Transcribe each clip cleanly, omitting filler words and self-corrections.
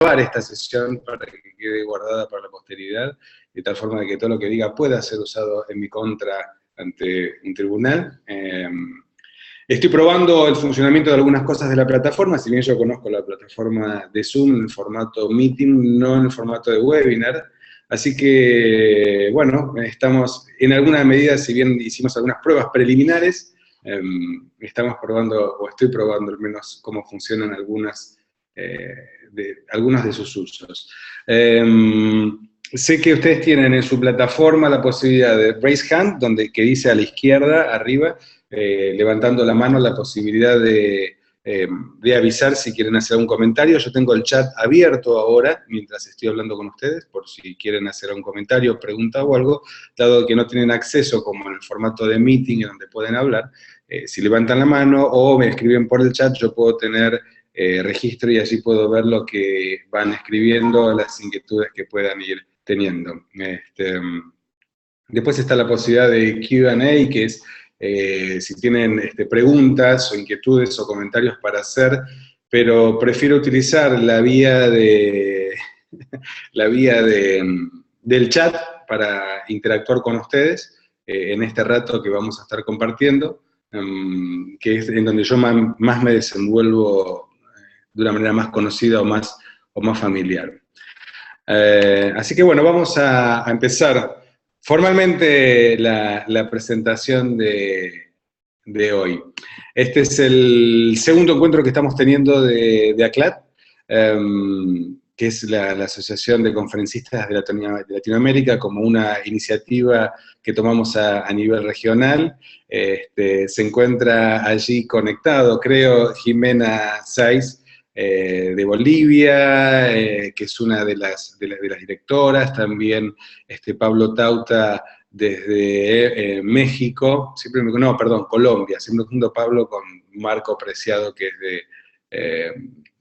grabar esta sesión para que quede guardada para la posteridad, de tal forma de que todo lo que diga pueda ser usado en mi contra ante un tribunal. Estoy probando el funcionamiento de algunas cosas de la plataforma, si bien yo conozco la plataforma de Zoom en el formato meeting, no en el formato de webinar. Así que, bueno, estamos en alguna medida, si bien hicimos algunas pruebas preliminares, estamos probando, o estoy probando al menos, cómo funcionan algunos de sus usos. Sé que ustedes tienen en su plataforma la posibilidad de raise hand, que dice a la izquierda, arriba, levantando la mano, la posibilidad de avisar si quieren hacer algún comentario. Yo tengo el chat abierto ahora, mientras estoy hablando con ustedes, por si quieren hacer un comentario, pregunta o algo, dado que no tienen acceso, como en el formato de meeting, donde pueden hablar. Si levantan la mano o me escriben por el chat, yo puedo tener registro y allí puedo ver lo que van escribiendo, las inquietudes que puedan ir teniendo. Después está la posibilidad de Q&A, que es si tienen preguntas o inquietudes o comentarios para hacer, pero prefiero utilizar la vía del chat para interactuar con ustedes en este rato que vamos a estar compartiendo, que es en donde yo más me desenvuelvo de una manera más conocida o más familiar. Así que bueno, vamos a empezar formalmente la presentación de hoy. Este es el segundo encuentro que estamos teniendo de ACLAT, que es la Asociación de Conferencistas de Latinoamérica, como una iniciativa que tomamos a nivel regional. Se encuentra allí conectado, creo, Jimena Saiz, de Bolivia, que es una de las directoras, también Pablo Tauta desde México, Colombia, siempre junto Pablo con Marco Preciado, que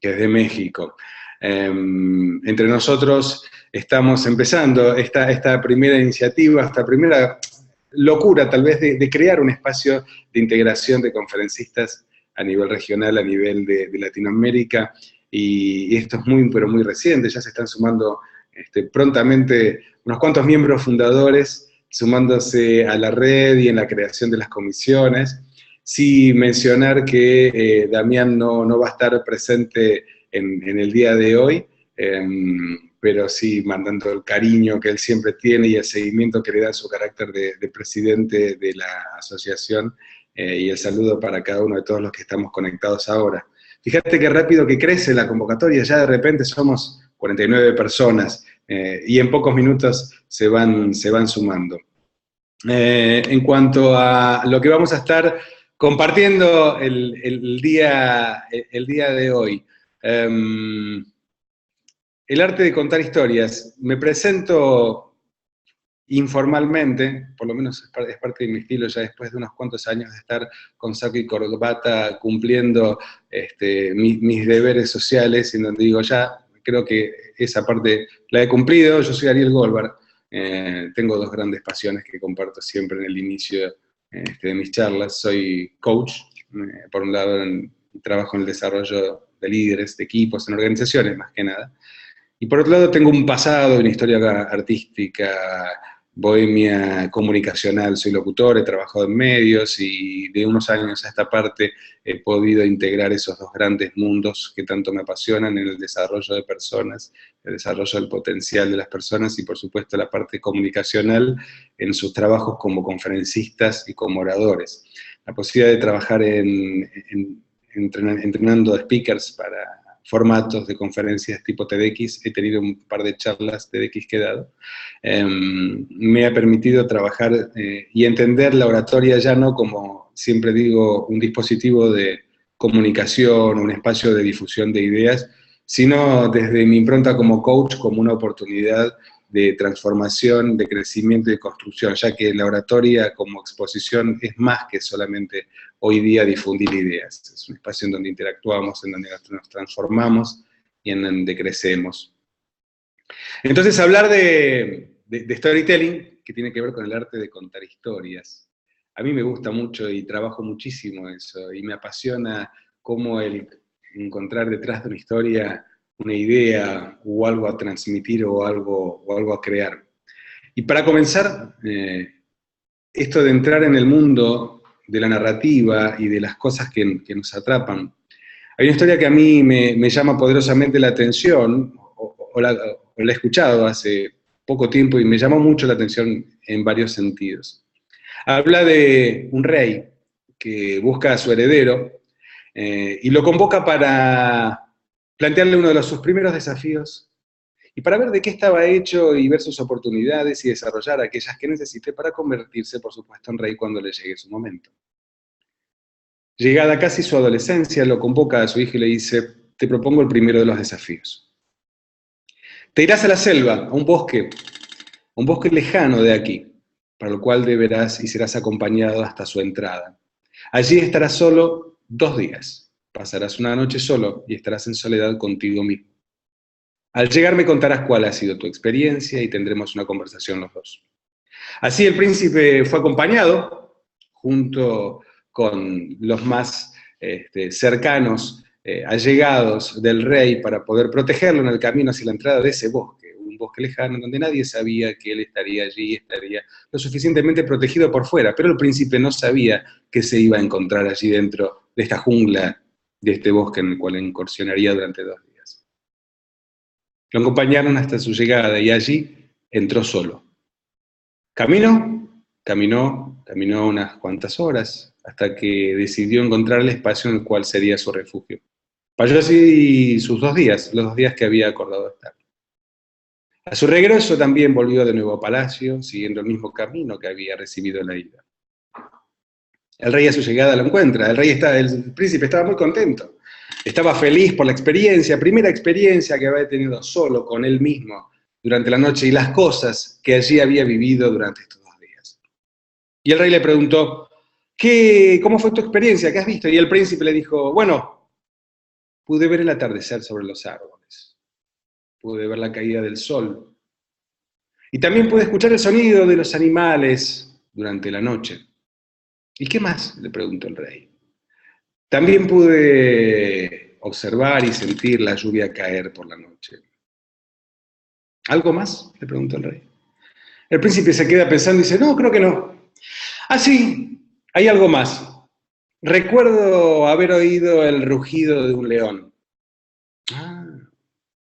es de México. Entre nosotros estamos empezando esta primera iniciativa, esta primera locura tal vez de crear un espacio de integración de conferencistas a nivel regional, a nivel de Latinoamérica, y esto es muy, pero muy reciente, ya se están sumando prontamente unos cuantos miembros fundadores, sumándose a la red y en la creación de las comisiones. Sí mencionar que Damián no va a estar presente en el día de hoy, pero sí mandando el cariño que él siempre tiene y el seguimiento que le da su carácter de presidente de la asociación, y el saludo para cada uno de todos los que estamos conectados ahora. Fíjate qué rápido que crece la convocatoria, ya de repente somos 49 personas, y en pocos minutos se van sumando. En cuanto a lo que vamos a estar compartiendo el día de hoy, el arte de contar historias. Me presento informalmente, por lo menos es parte de mi estilo, ya después de unos cuantos años de estar con saco y corbata cumpliendo mis deberes sociales, en donde digo, ya creo que esa parte la he cumplido. Yo soy Ariel Goldberg, tengo dos grandes pasiones que comparto siempre en el inicio de mis charlas. Soy coach, por un lado trabajo en el desarrollo de líderes, de equipos, en organizaciones más que nada, y por otro lado tengo un pasado, una historia artística, bohemia, comunicacional. Soy locutor, he trabajado en medios y de unos años a esta parte he podido integrar esos dos grandes mundos que tanto me apasionan, en el desarrollo de personas, el desarrollo del potencial de las personas y por supuesto la parte comunicacional en sus trabajos como conferencistas y como oradores. La posibilidad de trabajar entrenando speakers para formatos de conferencias tipo TEDx, he tenido un par de charlas TEDx que he dado, me ha permitido trabajar y entender la oratoria ya no como, siempre digo, un dispositivo de comunicación, un espacio de difusión de ideas, sino desde mi impronta como coach, como una oportunidad de transformación, de crecimiento y de construcción, ya que la oratoria como exposición es más que solamente hoy día difundir ideas. Es un espacio en donde interactuamos, en donde nos transformamos y en donde crecemos. Entonces, hablar de storytelling, que tiene que ver con el arte de contar historias. A mí me gusta mucho y trabajo muchísimo eso, y me apasiona cómo el encontrar detrás de una historia una idea o algo a transmitir o algo a crear. Y para comenzar, esto de entrar en el mundo de la narrativa y de las cosas que nos atrapan, hay una historia que a mí me llama poderosamente la atención, o la he escuchado hace poco tiempo y me llamó mucho la atención en varios sentidos. Habla de un rey que busca a su heredero y lo convoca para plantearle uno de sus primeros desafíos y para ver de qué estaba hecho y ver sus oportunidades y desarrollar aquellas que necesite para convertirse, por supuesto, en rey cuando le llegue su momento. Llegada casi su adolescencia, lo convoca a su hijo y le dice: te propongo el primero de los desafíos. Te irás a la selva, a un bosque lejano de aquí, para lo cual deberás y serás acompañado hasta su entrada. Allí estarás solo 2 días, pasarás una noche solo y estarás en soledad contigo mismo. Al llegar me contarás cuál ha sido tu experiencia y tendremos una conversación los dos. Así el príncipe fue acompañado, junto con los más cercanos, allegados del rey, para poder protegerlo en el camino hacia la entrada de ese bosque, un bosque lejano donde nadie sabía que él estaría allí, estaría lo suficientemente protegido por fuera, pero el príncipe no sabía que se iba a encontrar allí dentro de esta jungla, de este bosque en el cual incursionaría durante 2 días. Lo acompañaron hasta su llegada y allí entró solo. Caminó unas cuantas horas, hasta que decidió encontrar el espacio en el cual sería su refugio. Pasó así sus 2 días, los 2 días que había acordado estar. A su regreso también volvió de nuevo a palacio, siguiendo el mismo camino que había recibido en la ida. El rey a su llegada lo encuentra, el príncipe estaba muy contento, estaba feliz por la experiencia, primera experiencia que había tenido solo con él mismo durante la noche y las cosas que allí había vivido durante estos 2 días. Y el rey le preguntó: ¿cómo fue tu experiencia? ¿Qué has visto? Y el príncipe le dijo: bueno, pude ver el atardecer sobre los árboles, pude ver la caída del sol, y también pude escuchar el sonido de los animales durante la noche. ¿Y qué más?, le preguntó el rey. También pude observar y sentir la lluvia caer por la noche. ¿Algo más?, le preguntó el rey. El príncipe se queda pensando y dice: no, creo que no. Ah, sí, hay algo más. Recuerdo haber oído el rugido de un león. Ah,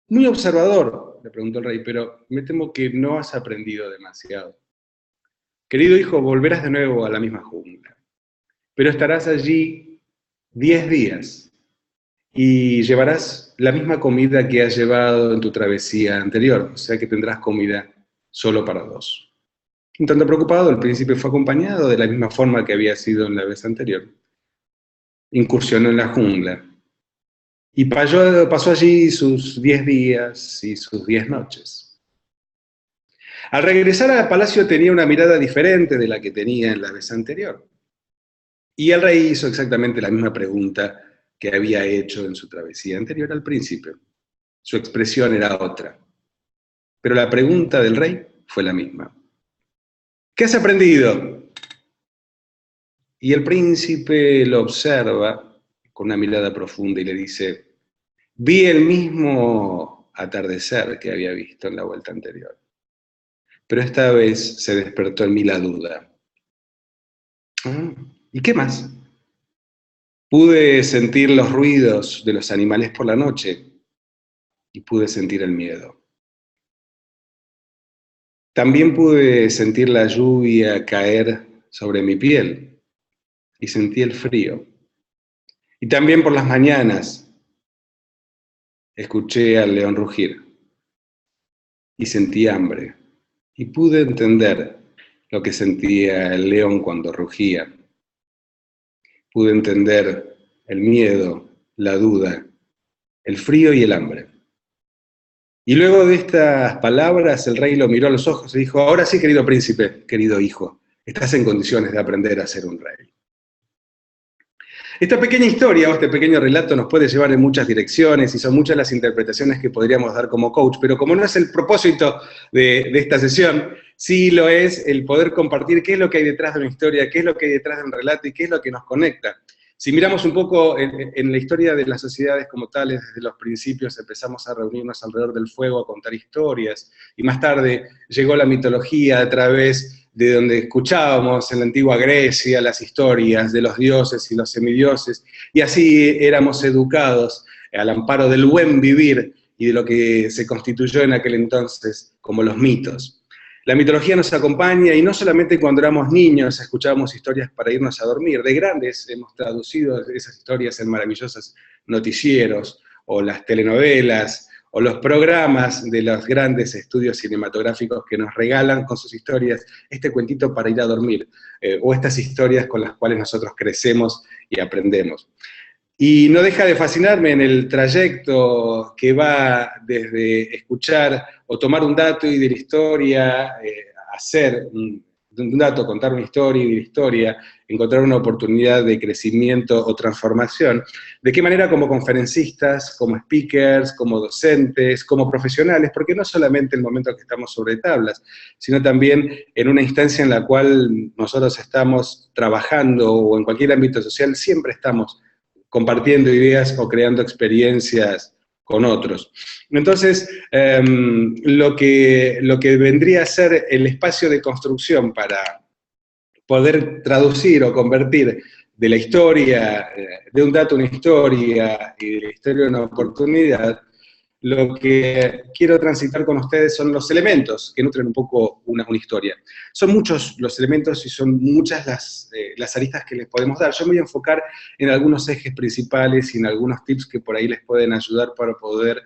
muy observador, le preguntó el rey, pero me temo que no has aprendido demasiado. Querido hijo, volverás de nuevo a la misma jungla, pero estarás allí 10 días y llevarás la misma comida que has llevado en tu travesía anterior, o sea que tendrás comida solo para 2. Un tanto preocupado, el príncipe fue acompañado de la misma forma que había sido en la vez anterior. Incursionó en la jungla y pasó allí sus 10 días y sus 10 noches. Al regresar al palacio tenía una mirada diferente de la que tenía en la vez anterior. Y el rey hizo exactamente la misma pregunta que había hecho en su travesía anterior al príncipe. Su expresión era otra, pero la pregunta del rey fue la misma. ¿Qué has aprendido? Y el príncipe lo observa con una mirada profunda y le dice: vi el mismo atardecer que había visto en la vuelta anterior, pero esta vez se despertó en mí la duda. ¿Y qué más? Pude sentir los ruidos de los animales por la noche y pude sentir el miedo. También pude sentir la lluvia caer sobre mi piel y sentí el frío. Y también por las mañanas escuché al león rugir y sentí hambre y pude entender lo que sentía el león cuando rugía. Pude entender el miedo, la duda, el frío y el hambre. Y luego de estas palabras, el rey lo miró a los ojos y dijo: ahora sí, querido príncipe, querido hijo, estás en condiciones de aprender a ser un rey. Esta pequeña historia o este pequeño relato nos puede llevar en muchas direcciones y son muchas las interpretaciones que podríamos dar como coach, pero como no es el propósito de esta sesión, sí lo es el poder compartir qué es lo que hay detrás de una historia, qué es lo que hay detrás de un relato y qué es lo que nos conecta. Si miramos un poco en la historia de las sociedades como tales, desde los principios empezamos a reunirnos alrededor del fuego, a contar historias, y más tarde llegó la mitología a través de donde escuchábamos en la antigua Grecia las historias de los dioses y los semidioses, y así éramos educados al amparo del buen vivir y de lo que se constituyó en aquel entonces como los mitos. La mitología nos acompaña, y no solamente cuando éramos niños escuchábamos historias para irnos a dormir. De grandes hemos traducido esas historias en maravillosos noticieros, o las telenovelas, o los programas de los grandes estudios cinematográficos que nos regalan con sus historias este cuentito para ir a dormir, o estas historias con las cuales nosotros crecemos y aprendemos. Y no deja de fascinarme en el trayecto que va desde escuchar o tomar un dato y de la historia, hacer de un dato, contar una historia y de la historia, encontrar una oportunidad de crecimiento o transformación, de qué manera como conferencistas, como speakers, como docentes, como profesionales, porque no solamente en el momento que estamos sobre tablas, sino también en una instancia en la cual nosotros estamos trabajando o en cualquier ámbito social, siempre estamos compartiendo ideas o creando experiencias con otros. Entonces, lo que vendría a ser el espacio de construcción para poder traducir o convertir de la historia, de un dato una historia, y de la historia una oportunidad, lo que quiero transitar con ustedes son los elementos que nutren un poco una historia. Son muchos los elementos y son muchas las aristas que les podemos dar. Yo me voy a enfocar en algunos ejes principales y en algunos tips que por ahí les pueden ayudar para poder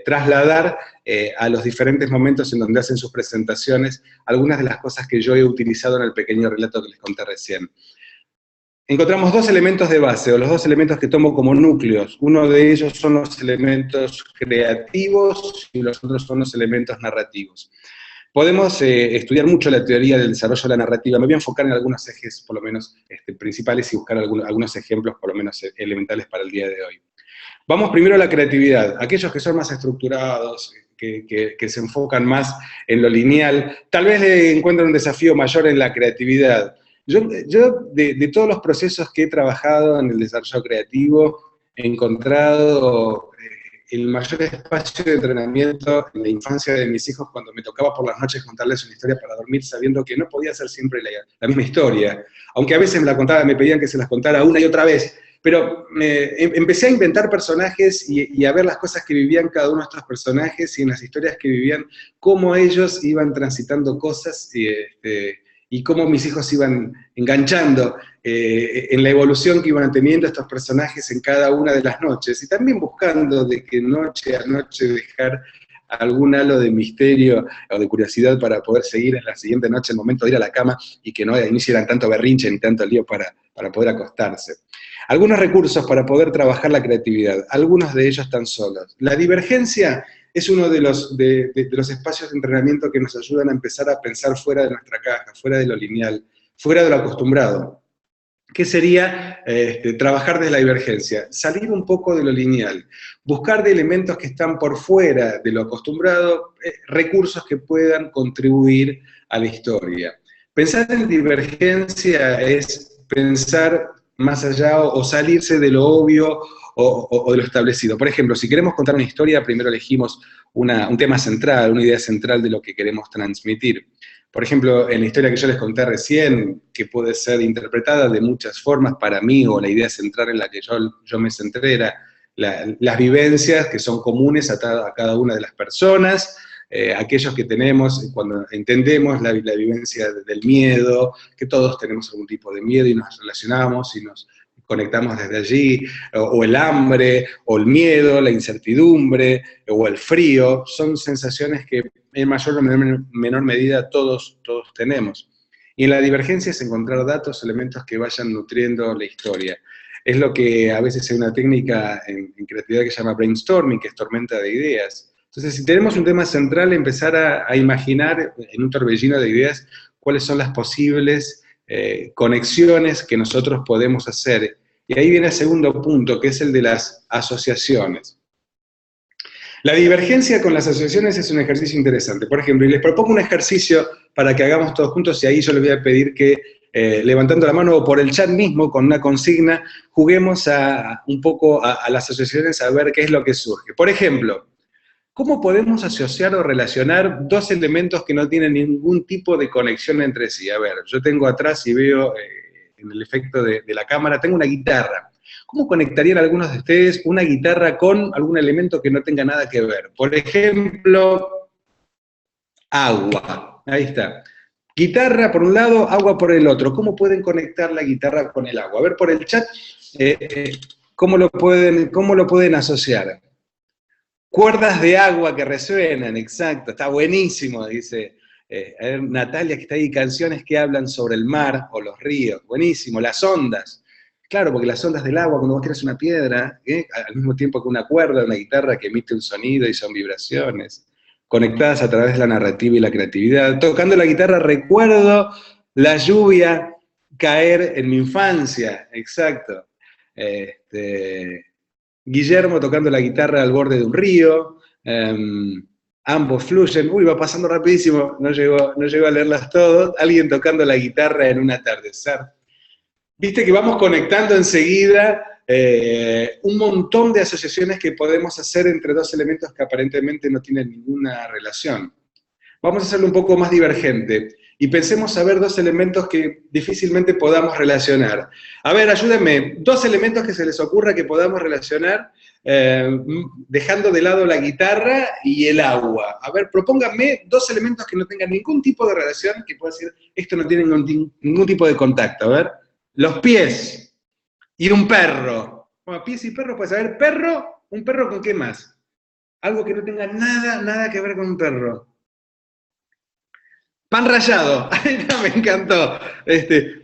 trasladar a los diferentes momentos en donde hacen sus presentaciones algunas de las cosas que yo he utilizado en el pequeño relato que les conté recién. Encontramos dos elementos de base, o los dos elementos que tomo como núcleos. Uno de ellos son los elementos creativos y los otros son los elementos narrativos. Podemos estudiar mucho la teoría del desarrollo de la narrativa. Me voy a enfocar en algunos ejes, por lo menos, principales, y buscar algunos ejemplos, por lo menos, elementales para el día de hoy. Vamos primero a la creatividad. Aquellos que son más estructurados, que se enfocan más en lo lineal, tal vez encuentren un desafío mayor en la creatividad. Yo de todos los procesos que he trabajado en el desarrollo creativo, he encontrado el mayor espacio de entrenamiento en la infancia de mis hijos, cuando me tocaba por las noches contarles una historia para dormir, sabiendo que no podía ser siempre la misma historia. Aunque a veces me pedían que se las contara una y otra vez, pero empecé a inventar personajes y a ver las cosas que vivían cada uno de estos personajes, y en las historias que vivían, cómo ellos iban transitando cosas, y cómo mis hijos iban enganchando en la evolución que iban teniendo estos personajes en cada una de las noches, y también buscando de que noche a noche dejar algún halo de misterio o de curiosidad para poder seguir en la siguiente noche, el momento de ir a la cama, y que no hicieran tanto berrinche ni tanto lío para poder acostarse. Algunos recursos para poder trabajar la creatividad, algunos de ellos tan solos. La divergencia es uno de los espacios de entrenamiento que nos ayudan a empezar a pensar fuera de nuestra caja, fuera de lo lineal, fuera de lo acostumbrado. ¿Qué sería trabajar desde la divergencia? Salir un poco de lo lineal, buscar de elementos que están por fuera de lo acostumbrado, recursos que puedan contribuir a la historia. Pensar en divergencia es pensar más allá o salirse de lo obvio o de lo establecido. Por ejemplo, si queremos contar una historia, primero elegimos un tema central, una idea central de lo que queremos transmitir. Por ejemplo, en la historia que yo les conté recién, que puede ser interpretada de muchas formas para mí, o la idea central en la que yo me centré era las vivencias que son comunes a cada una de las personas, aquellos que tenemos, cuando entendemos la vivencia del miedo, que todos tenemos algún tipo de miedo y nos relacionamos y nos conectamos desde allí, o el hambre, o el miedo, la incertidumbre, o el frío, son sensaciones que en mayor o menor medida todos tenemos. Y en la divergencia es encontrar datos, elementos que vayan nutriendo la historia. Es lo que a veces hay una técnica en creatividad que se llama brainstorming, que es tormenta de ideas. Entonces, si tenemos un tema central, empezar a imaginar en un torbellino de ideas cuáles son las posibles conexiones que nosotros podemos hacer. Y ahí viene el segundo punto, que es el de las asociaciones. La divergencia con las asociaciones es un ejercicio interesante. Por ejemplo, y les propongo un ejercicio para que hagamos todos juntos, y ahí yo les voy a pedir que levantando la mano o por el chat mismo con una consigna, juguemos un poco a las asociaciones a ver qué es lo que surge. Por ejemplo, ¿cómo podemos asociar o relacionar dos elementos que no tienen ningún tipo de conexión entre sí? A ver, yo tengo atrás y veo en el efecto de la cámara, tengo una guitarra. ¿Cómo conectarían algunos de ustedes una guitarra con algún elemento que no tenga nada que ver? Por ejemplo, agua. Ahí está. Guitarra por un lado, agua por el otro. ¿Cómo pueden conectar la guitarra con el agua? A ver por el chat, ¿cómo lo pueden asociar? Cuerdas de agua que resuenan, exacto, está buenísimo, dice a ver, Natalia, que está ahí, canciones que hablan sobre el mar o los ríos, buenísimo, las ondas, claro, porque las ondas del agua, cuando vos tiras una piedra, al mismo tiempo que una cuerda, una guitarra que emite un sonido y son vibraciones, conectadas a través de la narrativa y la creatividad. Tocando la guitarra recuerdo la lluvia caer en mi infancia, exacto. Guillermo tocando la guitarra al borde de un río, ambos fluyen, uy, va pasando rapidísimo, no llego a leerlas todas, alguien tocando la guitarra en un atardecer. Viste que vamos conectando enseguida un montón de asociaciones que podemos hacer entre dos elementos que aparentemente no tienen ninguna relación. Vamos a hacerlo un poco más divergente y pensemos a ver dos elementos que difícilmente podamos relacionar. A ver, ayúdenme, dos elementos que se les ocurra que podamos relacionar dejando de lado la guitarra y el agua. A ver, propónganme dos elementos que no tengan ningún tipo de relación, que pueda decir, esto no tiene ningún tipo de contacto. A ver, los pies y un perro. Bueno, pies y perro, pues a ver, perro, ¿un perro con qué más? Algo que no tenga nada que ver con un perro. Pan rallado, me encantó.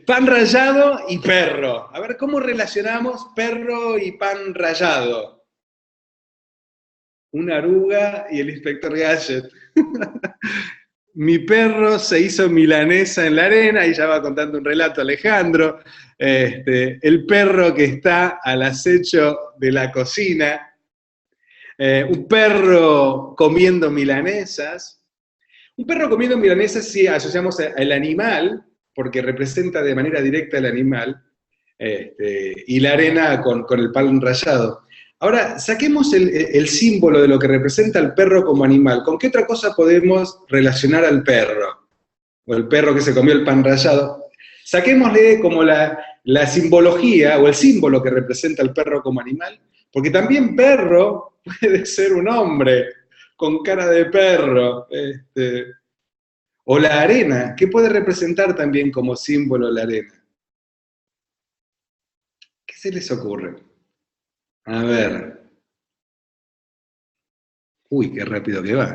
Pan rallado y perro. A ver, ¿cómo relacionamos perro y pan rallado? Una oruga y el inspector Gadget. Mi perro se hizo milanesa en la arena, y ya va contando un relato Alejandro. El perro que está al acecho de la cocina. Un perro comiendo milanesas. Un perro comiendo milanesas sí asociamos al animal, porque representa de manera directa al animal, y la arena con el pan rallado. Ahora, saquemos el símbolo de lo que representa al perro como animal. ¿Con qué otra cosa podemos relacionar al perro? O el perro que se comió el pan rallado. Saquémosle como la simbología o el símbolo que representa al perro como animal, porque también perro puede ser un hombre con cara de perro. O la arena, ¿qué puede representar también como símbolo la arena? ¿Qué se les ocurre? A ver. Uy, qué rápido que va.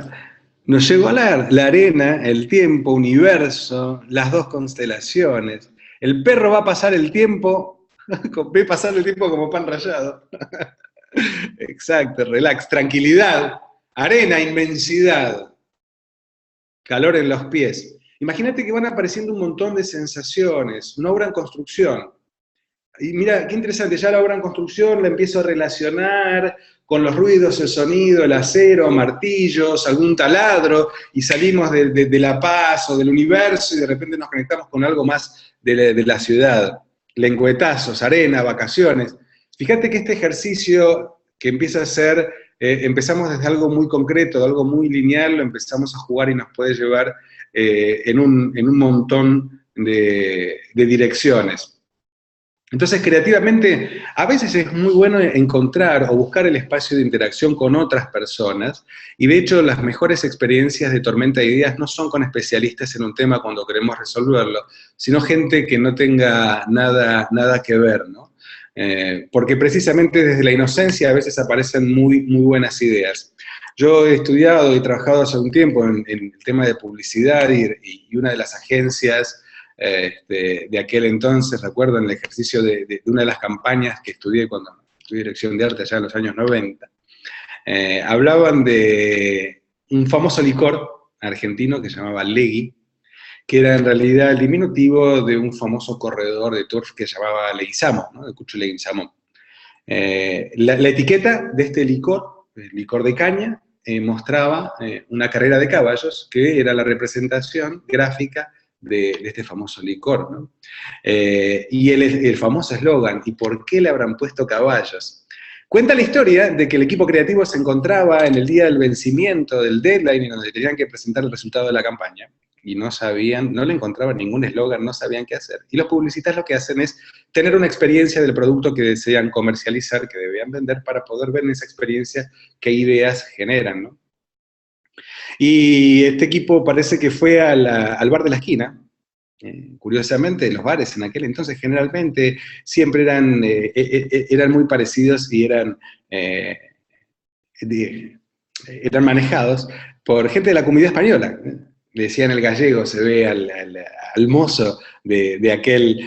Nos llegó a la arena, el tiempo, universo, las dos constelaciones. El perro va a pasar el tiempo, ve pasar el tiempo como pan rallado. Exacto, relax, tranquilidad, arena, inmensidad, calor en los pies. Imagínate que van apareciendo un montón de sensaciones, una obra en construcción. Y mira, qué interesante, ya la obra en construcción la empiezo a relacionar con los ruidos, el sonido, el acero, martillos, algún taladro, y salimos de La Paz o del universo y de repente nos conectamos con algo más de la ciudad. Lengüetazos, arena, vacaciones. Fíjate que este ejercicio que empieza a ser, empezamos desde algo muy concreto, de algo muy lineal, lo empezamos a jugar y nos puede llevar en un montón de direcciones. Entonces, creativamente, a veces es muy bueno encontrar o buscar el espacio de interacción con otras personas, y de hecho las mejores experiencias de tormenta de ideas no son con especialistas en un tema cuando queremos resolverlo, sino gente que no tenga nada que ver, ¿no? Porque precisamente desde la inocencia a veces aparecen muy buenas ideas. Yo he estudiado y trabajado hace un tiempo en el tema de publicidad y una de las agencias de aquel entonces, recuerdo en el ejercicio de una de las campañas que estudié cuando estudié dirección de arte allá en los años 90, hablaban de un famoso licor argentino que se llamaba Legui, que era en realidad el diminutivo de un famoso corredor de turf que se llamaba Leguizamo, ¿no? De Cucho Leguizamo. La etiqueta de este licor, el licor de caña, mostraba una carrera de caballos que era la representación gráfica de este famoso licor, ¿no? Y el famoso eslogan, ¿y por qué le habrán puesto caballos? Cuenta la historia de que el equipo creativo se encontraba en el día del vencimiento del deadline, en donde tenían que presentar el resultado de la campaña, y no sabían, no le encontraban ningún eslogan, no sabían qué hacer. Y los publicistas lo que hacen es tener una experiencia del producto que desean comercializar, que debían vender, para poder ver en esa experiencia qué ideas generan, ¿no? Y este equipo parece que fue al bar de la esquina. Curiosamente, los bares en aquel entonces generalmente siempre eran muy parecidos y eh, eran manejados por gente de la comunidad española. Le decían el gallego, se ve al mozo de aquel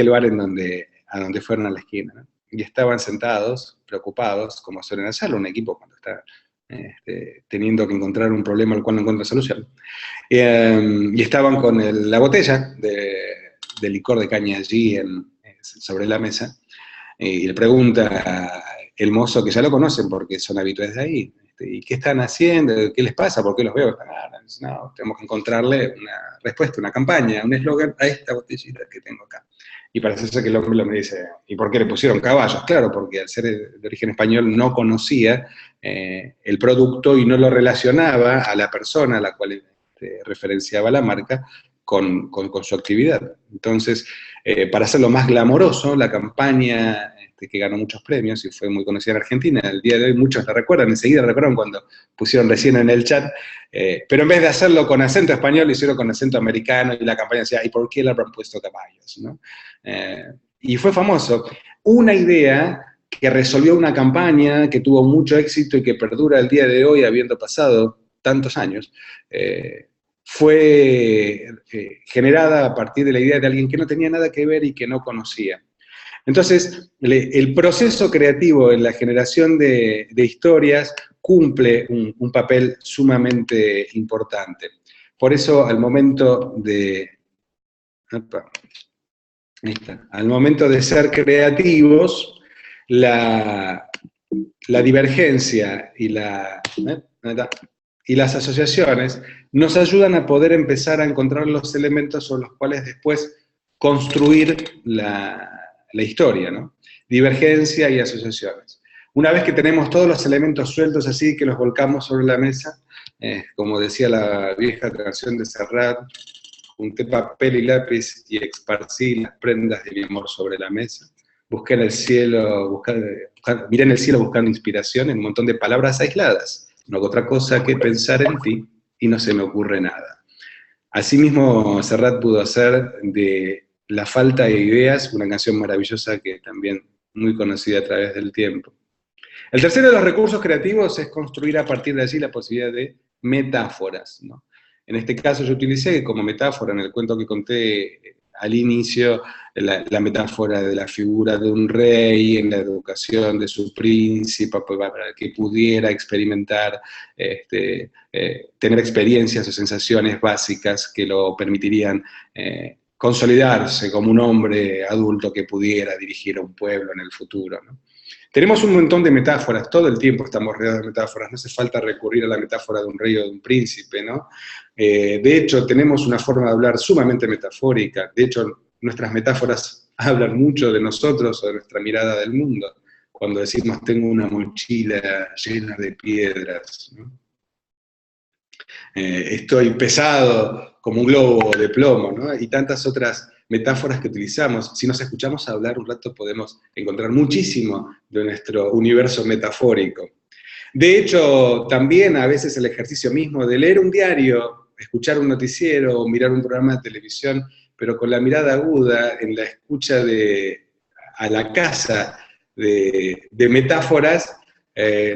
bar a donde fueron a la esquina, ¿no? Y estaban sentados, preocupados, como suelen hacerlo un equipo cuando está teniendo que encontrar un problema al cual no encuentra solución. Y estaban con la botella de licor de caña allí sobre la mesa, y le pregunta el mozo, que ya lo conocen porque son habituales de ahí, ¿y qué están haciendo? ¿Qué les pasa? ¿Por qué los veo? No, tenemos que encontrarle una respuesta, una campaña, un eslogan a esta botellita que tengo acá. Y parece ser que el hombre me dice, ¿y por qué le pusieron caballos? Claro, porque al ser de origen español no conocía el producto y no lo relacionaba a la persona a la cual referenciaba la marca con su actividad. Entonces, para hacerlo más glamoroso, la campaña que ganó muchos premios y fue muy conocida en Argentina, el día de hoy muchos la recuerdan, enseguida recuerdan cuando pusieron recién en el chat, pero en vez de hacerlo con acento español, lo hicieron con acento americano, y la campaña decía, ¿y por qué le habrán puesto caballos? ¿No? Y fue famoso. Una idea que resolvió una campaña que tuvo mucho éxito y que perdura el día de hoy, habiendo pasado tantos años, fue generada a partir de la idea de alguien que no tenía nada que ver y que no conocía. Entonces, el proceso creativo en la generación de historias cumple un papel sumamente importante. Por eso, al momento de... al momento de ser creativos, la divergencia y las asociaciones nos ayudan a poder empezar a encontrar los elementos sobre los cuales después construir la historia, ¿no? Divergencia y asociaciones. Una vez que tenemos todos los elementos sueltos así, que los volcamos sobre la mesa, como decía la vieja canción de Serrat, junté papel y lápiz y esparcí las prendas de mi amor sobre la mesa. Busqué en el cielo, miré en el cielo buscando inspiración en un montón de palabras aisladas. No hago otra cosa que pensar en ti y no se me ocurre nada. Asimismo, Serrat pudo hacer de La falta de ideas una canción maravillosa que también muy conocida a través del tiempo. El tercero de los recursos creativos es construir a partir de allí la posibilidad de metáforas, ¿no? En este caso yo utilicé como metáfora en el cuento que conté al inicio la metáfora de la figura de un rey en la educación de su príncipe para que pudiera experimentar, tener experiencias o sensaciones básicas que lo permitirían consolidarse como un hombre adulto que pudiera dirigir a un pueblo en el futuro, ¿no? Tenemos un montón de metáforas, todo el tiempo estamos rodeados de metáforas, no hace falta recurrir a la metáfora de un rey o de un príncipe, ¿no? De hecho, tenemos una forma de hablar sumamente metafórica, de hecho, nuestras metáforas hablan mucho de nosotros o de nuestra mirada del mundo, cuando decimos tengo una mochila llena de piedras, ¿no? Estoy pesado como un globo de plomo, ¿no? Y tantas otras metáforas que utilizamos. Si nos escuchamos hablar un rato podemos encontrar muchísimo de nuestro universo metafórico. De hecho, también a veces el ejercicio mismo de leer un diario, escuchar un noticiero o mirar un programa de televisión, pero con la mirada aguda en la escucha a la caza de metáforas,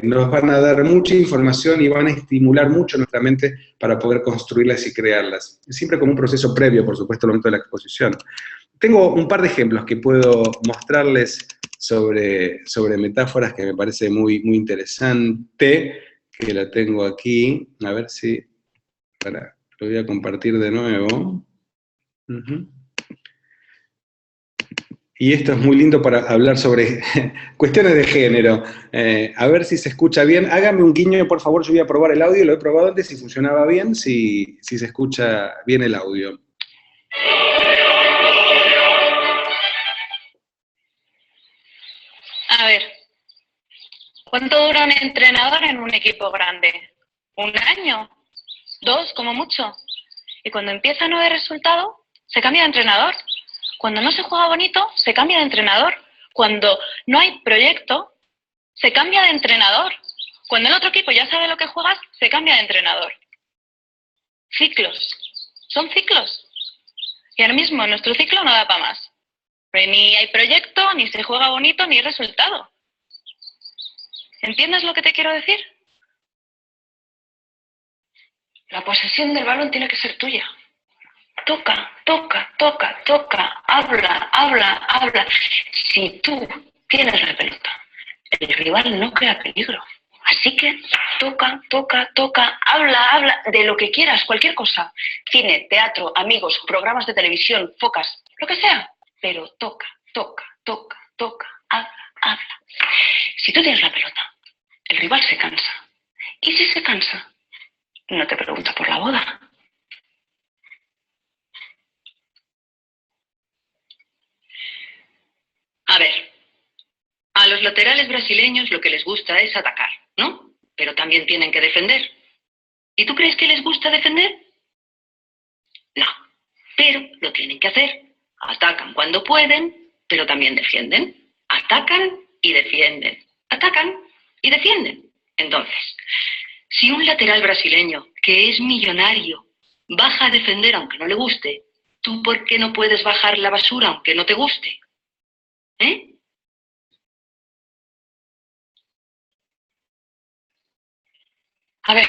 nos van a dar mucha información y van a estimular mucho nuestra mente para poder construirlas y crearlas. Siempre como un proceso previo, por supuesto, al momento de la exposición. Tengo un par de ejemplos que puedo mostrarles sobre metáforas que me parece muy, muy interesante, que la tengo aquí. A ver si... lo voy a compartir de nuevo. Y esto es muy lindo para hablar sobre cuestiones de género. A ver si se escucha bien. Hágame un guiño, por favor. Yo voy a probar el audio. Lo he probado antes si funcionaba bien, si se escucha bien el audio. A ver, ¿cuánto dura un entrenador en un equipo grande? ¿Un año? ¿2 como mucho? Y cuando empieza a no haber resultado, se cambia de entrenador. Cuando no se juega bonito, se cambia de entrenador. Cuando no hay proyecto, se cambia de entrenador. Cuando el otro equipo ya sabe lo que juegas, se cambia de entrenador. Ciclos. Son ciclos. Y ahora mismo nuestro ciclo no da para más. Ni hay proyecto, ni se juega bonito, ni hay resultado. ¿Entiendes lo que te quiero decir? La posesión del balón tiene que ser tuya. Toca, toca, toca, toca, habla, habla, habla. Si tú tienes la pelota, el rival no crea peligro. Así que toca, toca, toca, habla, habla, de lo que quieras, cualquier cosa. Cine, teatro, amigos, programas de televisión, focas, lo que sea. Pero toca, toca, toca, toca, habla, habla. Si tú tienes la pelota, el rival se cansa. Y si se cansa, no te pregunta por la boda. A ver, a los laterales brasileños lo que les gusta es atacar, ¿no? Pero también tienen que defender. ¿Y tú crees que les gusta defender? No, pero lo tienen que hacer. Atacan cuando pueden, pero también defienden. Atacan y defienden. Atacan y defienden. Entonces, si un lateral brasileño que es millonario baja a defender aunque no le guste, ¿tú por qué no puedes bajar la basura aunque no te guste? ¿Eh? A ver,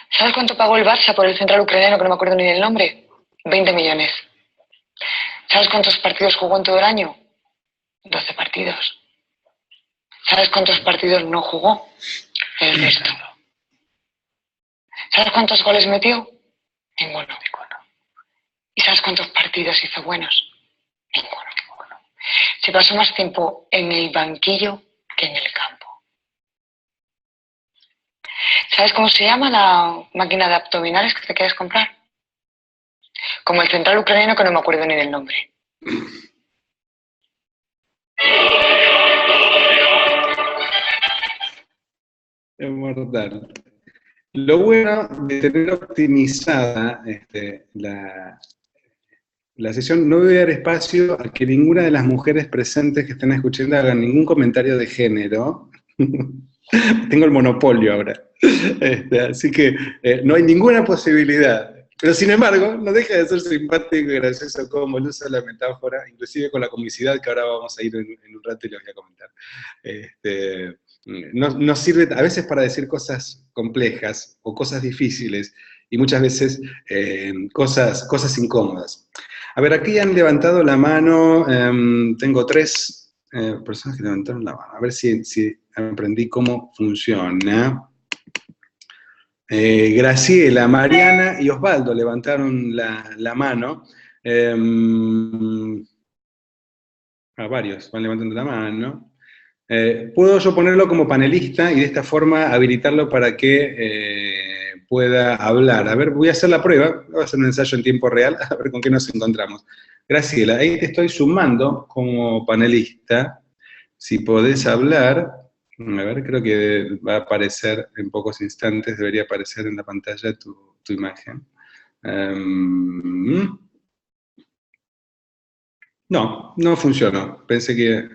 ¿sabes cuánto pagó el Barça por el central ucraniano que no me acuerdo ni del nombre? 20 millones. ¿Sabes cuántos partidos jugó en todo el año? 12 partidos. ¿Sabes cuántos partidos no jugó? El resto. ¿Sabes cuántos goles metió? Ninguno. ¿Y sabes cuántos partidos hizo buenos? Ninguno. Se pasó más tiempo en el banquillo que en el campo. ¿Sabes cómo se llama la máquina de abdominales que te quieres comprar? Como el central ucraniano que no me acuerdo ni del nombre. Es mortal. Lo bueno de tener optimizada la sesión, no voy a dar espacio a que ninguna de las mujeres presentes que estén escuchando hagan ningún comentario de género. Tengo el monopolio ahora. Así que no hay ninguna posibilidad. Pero sin embargo, no deja de ser simpático y gracioso como el uso de la metáfora, inclusive con la comicidad que ahora vamos a ir en un rato y les voy a comentar. No sirve a veces para decir cosas complejas o cosas difíciles y muchas veces cosas incómodas. A ver, aquí han levantado la mano, tengo 3 personas que levantaron la mano. A ver si aprendí cómo funciona. Graciela, Mariana y Osvaldo levantaron la mano. Varios van levantando la mano. Puedo yo ponerlo como panelista y de esta forma habilitarlo para que pueda hablar. A ver, voy a hacer la prueba, voy a hacer un ensayo en tiempo real, a ver con qué nos encontramos. Graciela, ahí te estoy sumando como panelista. Si podés hablar, a ver, creo que va a aparecer en pocos instantes, debería aparecer en la pantalla tu imagen. No, no funcionó. Pensé que...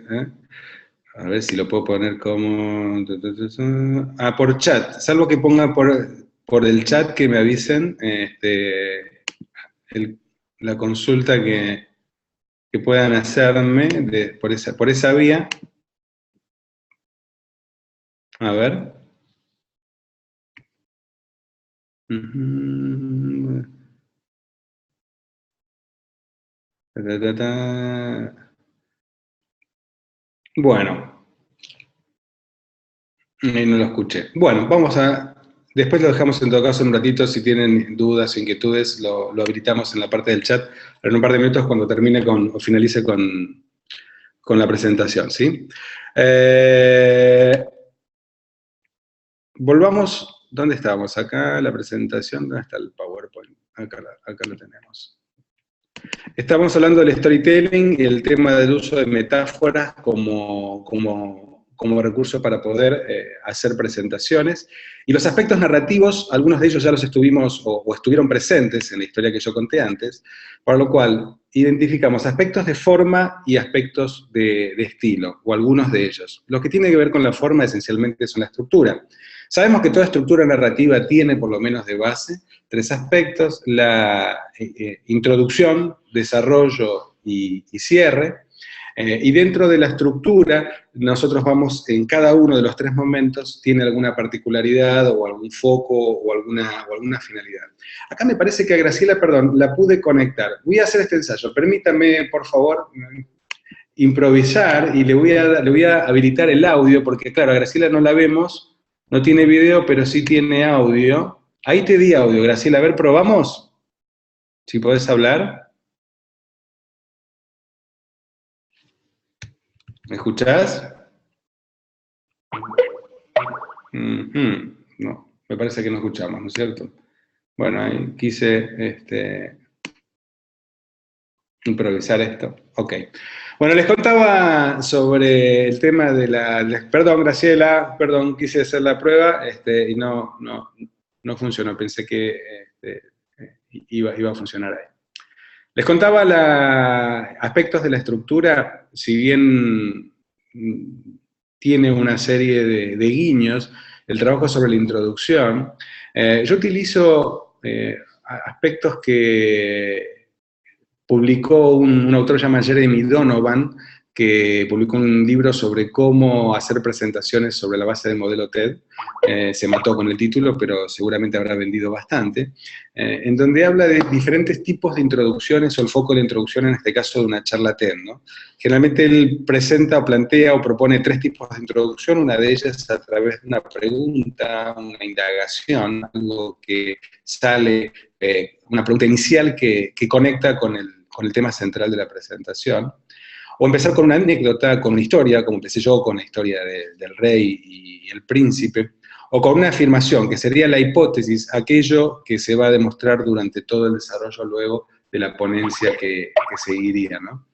A ver si lo puedo poner como... por chat. Salvo que ponga por el chat que me avisen la consulta que puedan hacerme por esa vía. A ver. Bueno, no lo escuché. Bueno, vamos a Después lo dejamos en todo caso en un ratito, si tienen dudas o inquietudes, lo habilitamos en la parte del chat, pero en un par de minutos cuando termine o finalice con la presentación, ¿sí? Volvamos, ¿dónde estábamos? Acá la presentación, ¿dónde está el PowerPoint? Acá lo tenemos. Estamos hablando del storytelling y el tema del uso de metáforas como recurso para poder hacer presentaciones. Y los aspectos narrativos, algunos de ellos ya los estuvimos o estuvieron presentes en la historia que yo conté antes, por lo cual identificamos aspectos de forma y aspectos de estilo, o algunos de ellos. Lo que tiene que ver con la forma esencialmente son la estructura. Sabemos que toda estructura narrativa tiene, por lo menos de base, tres aspectos: la introducción, desarrollo y cierre. Y dentro de la estructura, nosotros vamos, en cada uno de los tres momentos, tiene alguna particularidad o algún foco o alguna finalidad. Acá me parece que a Graciela, perdón, la pude conectar. Voy a hacer este ensayo. Permítame, por favor, improvisar y le voy a habilitar el audio, porque claro, a Graciela no la vemos, no tiene video, pero sí tiene audio. Ahí te di audio, Graciela. A ver, probamos. Si podés hablar. ¿Me escuchás? No, me parece que no escuchamos, ¿no es cierto? Bueno, ahí quise improvisar esto. Ok. Bueno, les contaba sobre el tema de perdón, Graciela, perdón, quise hacer la prueba y no funcionó. Pensé que iba a funcionar ahí. Les contaba aspectos de la estructura, si bien tiene una serie de guiños, el trabajo sobre la introducción. Yo utilizo aspectos que publicó un autor llamado Jeremy Donovan, que publicó un libro sobre cómo hacer presentaciones sobre la base del modelo TED. Se mató con el título, pero seguramente habrá vendido bastante, en donde habla de diferentes tipos de introducciones, o el foco de la introducción en este caso de una charla TED, ¿no? Generalmente él presenta o plantea o propone tres tipos de introducción, una de ellas a través de una pregunta, una indagación, algo que sale, una pregunta inicial que conecta con el tema central de la presentación. O empezar con una anécdota, con una historia, como empecé yo con la historia del rey y el príncipe, o con una afirmación, que sería la hipótesis, aquello que se va a demostrar durante todo el desarrollo luego de la ponencia que seguiría, ¿no?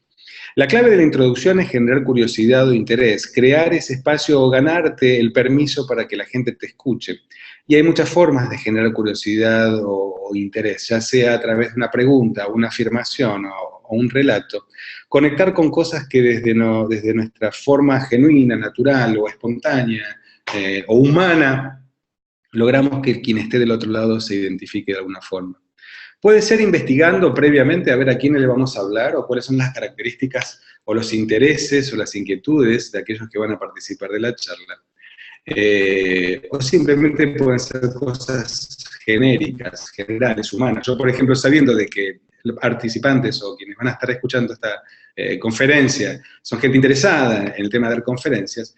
La clave de la introducción es generar curiosidad o interés, crear ese espacio o ganarte el permiso para que la gente te escuche. Y hay muchas formas de generar curiosidad o interés, ya sea a través de una pregunta, una afirmación o un relato. Conectar con cosas que desde nuestra forma genuina, natural o espontánea o humana, logramos que quien esté del otro lado se identifique de alguna forma. Puede ser investigando previamente a ver a quiénes le vamos a hablar o cuáles son las características o los intereses o las inquietudes de aquellos que van a participar de la charla. O simplemente pueden ser cosas genéricas, generales, humanas. Yo, por ejemplo, sabiendo de que los participantes o quienes van a estar escuchando esta conferencia son gente interesada en el tema de dar conferencias,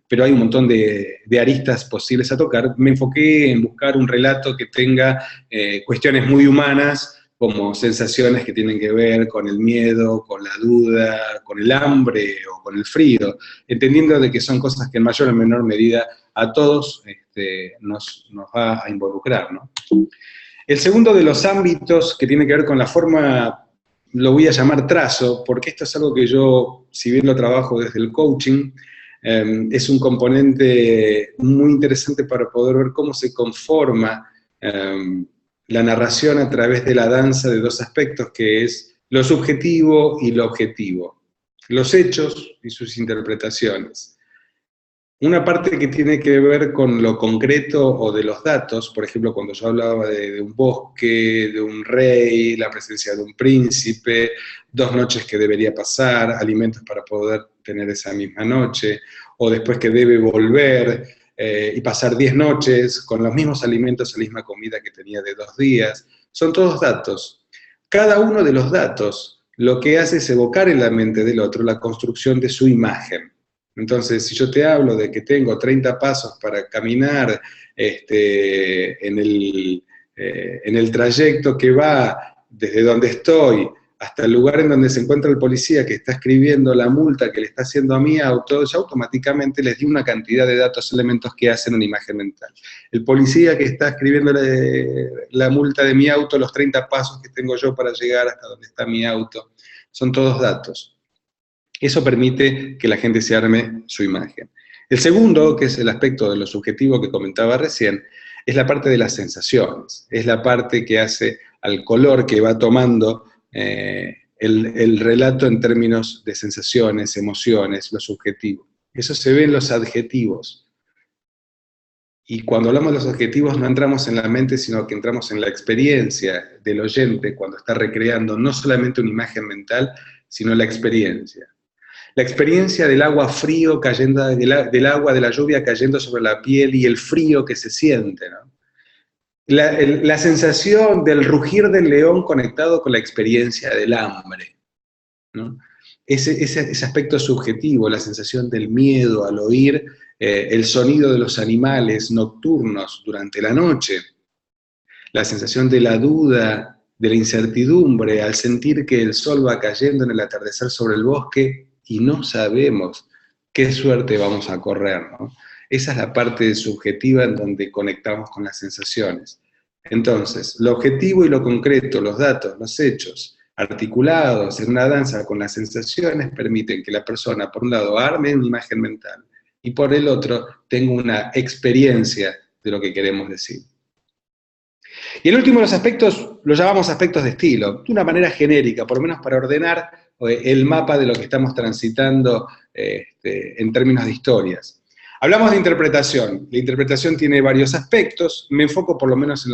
pero hay un montón de aristas posibles a tocar, me enfoqué en buscar un relato que tenga cuestiones muy humanas, como sensaciones que tienen que ver con el miedo, con la duda, con el hambre o con el frío, entendiendo de que son cosas que en mayor o menor medida a todos nos va a involucrar, ¿no? El segundo de los ámbitos que tiene que ver con la forma, lo voy a llamar trazo, porque esto es algo que yo, si bien lo trabajo desde el coaching, es un componente muy interesante para poder ver cómo se conforma la narración a través de la danza de dos aspectos, que es lo subjetivo y lo objetivo, los hechos y sus interpretaciones. Una parte que tiene que ver con lo concreto o de los datos, por ejemplo, cuando yo hablaba de un bosque, de un rey, la presencia de un príncipe, 2 noches que debería pasar, alimentos para poder tener esa misma noche, o después que debe volver y pasar 10 noches con los mismos alimentos, la misma comida que tenía de 2 días. Son todos datos. Cada uno de los datos lo que hace es evocar en la mente del otro la construcción de su imagen. Entonces, si yo te hablo de que tengo 30 pasos para caminar en el trayecto que va desde donde estoy hasta el lugar en donde se encuentra el policía que está escribiendo la multa que le está haciendo a mi auto, yo automáticamente les di una cantidad de datos, elementos que hacen una imagen mental. El policía que está escribiendo la multa de mi auto, los 30 pasos que tengo yo para llegar hasta donde está mi auto, son todos datos. Eso permite que la gente se arme su imagen. El segundo, que es el aspecto de lo subjetivo que comentaba recién, es la parte de las sensaciones. Es la parte que hace al color que va tomando el relato en términos de sensaciones, emociones, lo subjetivo. Eso se ve en los adjetivos. Y cuando hablamos de los adjetivos no entramos en la mente, sino que entramos en la experiencia del oyente cuando está recreando no solamente una imagen mental, sino la experiencia. La experiencia del agua frío cayendo, del agua de la lluvia cayendo sobre la piel y el frío que se siente, ¿no? La sensación del rugir del león conectado con la experiencia del hambre, ¿no? Ese aspecto subjetivo, la sensación del miedo al oír el sonido de los animales nocturnos durante la noche, la sensación de la duda, de la incertidumbre al sentir que el sol va cayendo en el atardecer sobre el bosque y no sabemos qué suerte vamos a correr, ¿no? Esa es la parte subjetiva en donde conectamos con las sensaciones. Entonces, lo objetivo y lo concreto, los datos, los hechos, articulados en una danza con las sensaciones, permiten que la persona, por un lado, arme una imagen mental, y por el otro, tenga una experiencia de lo que queremos decir. Y el último de los aspectos, lo llamamos aspectos de estilo, de una manera genérica, por lo menos para ordenar el mapa de lo que estamos transitando en términos de historias. Hablamos de interpretación. La interpretación tiene varios aspectos, me enfoco por lo menos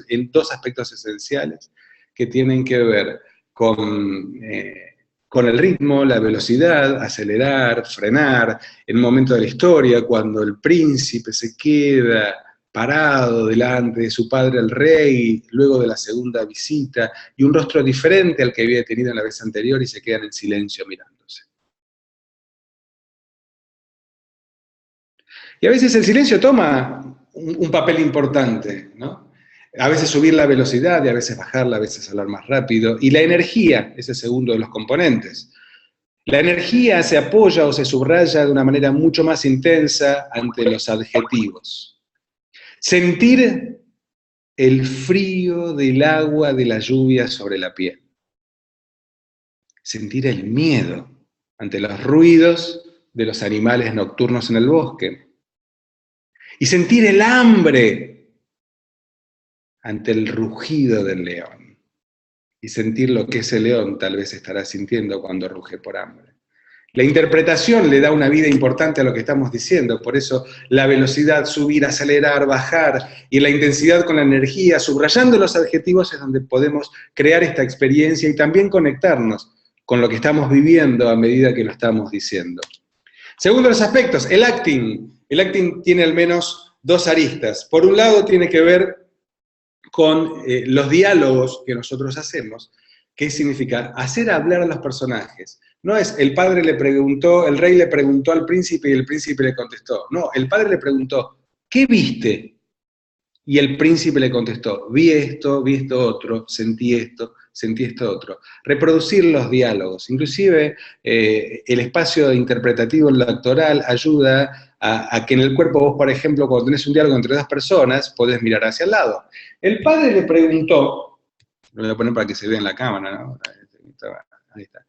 en dos aspectos esenciales que tienen que ver con el ritmo, la velocidad, acelerar, frenar, en un momento de la historia, cuando el príncipe se queda parado delante de su padre el rey, luego de la segunda visita, y un rostro diferente al que había tenido en la vez anterior y se quedan en silencio mirándose. Y a veces el silencio toma un papel importante, ¿no? A veces subir la velocidad y a veces bajarla, a veces hablar más rápido. Y la energía es el segundo de los componentes. La energía se apoya o se subraya de una manera mucho más intensa ante los adjetivos. Sentir el frío del agua de la lluvia sobre la piel. Sentir el miedo ante los ruidos de los animales nocturnos en el bosque. Y sentir el hambre ante el rugido del león. Y sentir lo que ese león tal vez estará sintiendo cuando ruge por hambre. La interpretación le da una vida importante a lo que estamos diciendo, por eso la velocidad, subir, acelerar, bajar, y la intensidad con la energía, subrayando los adjetivos es donde podemos crear esta experiencia y también conectarnos con lo que estamos viviendo a medida que lo estamos diciendo. Segundo de los aspectos, el acting. El acting tiene al menos dos aristas. Por un lado tiene que ver con los diálogos que nosotros hacemos. ¿Qué significa? Hacer hablar a los personajes. No es el padre le preguntó, el rey le preguntó al príncipe y el príncipe le contestó. No, el padre le preguntó, ¿qué viste? Y el príncipe le contestó, vi esto otro, sentí esto otro. Reproducir los diálogos. Inclusive el espacio interpretativo en lo actoral ayuda a que en el cuerpo vos, por ejemplo, cuando tenés un diálogo entre dos personas, podés mirar hacia el lado. El padre le preguntó, lo voy a poner para que se vea en la cámara, ¿no? Ahí está.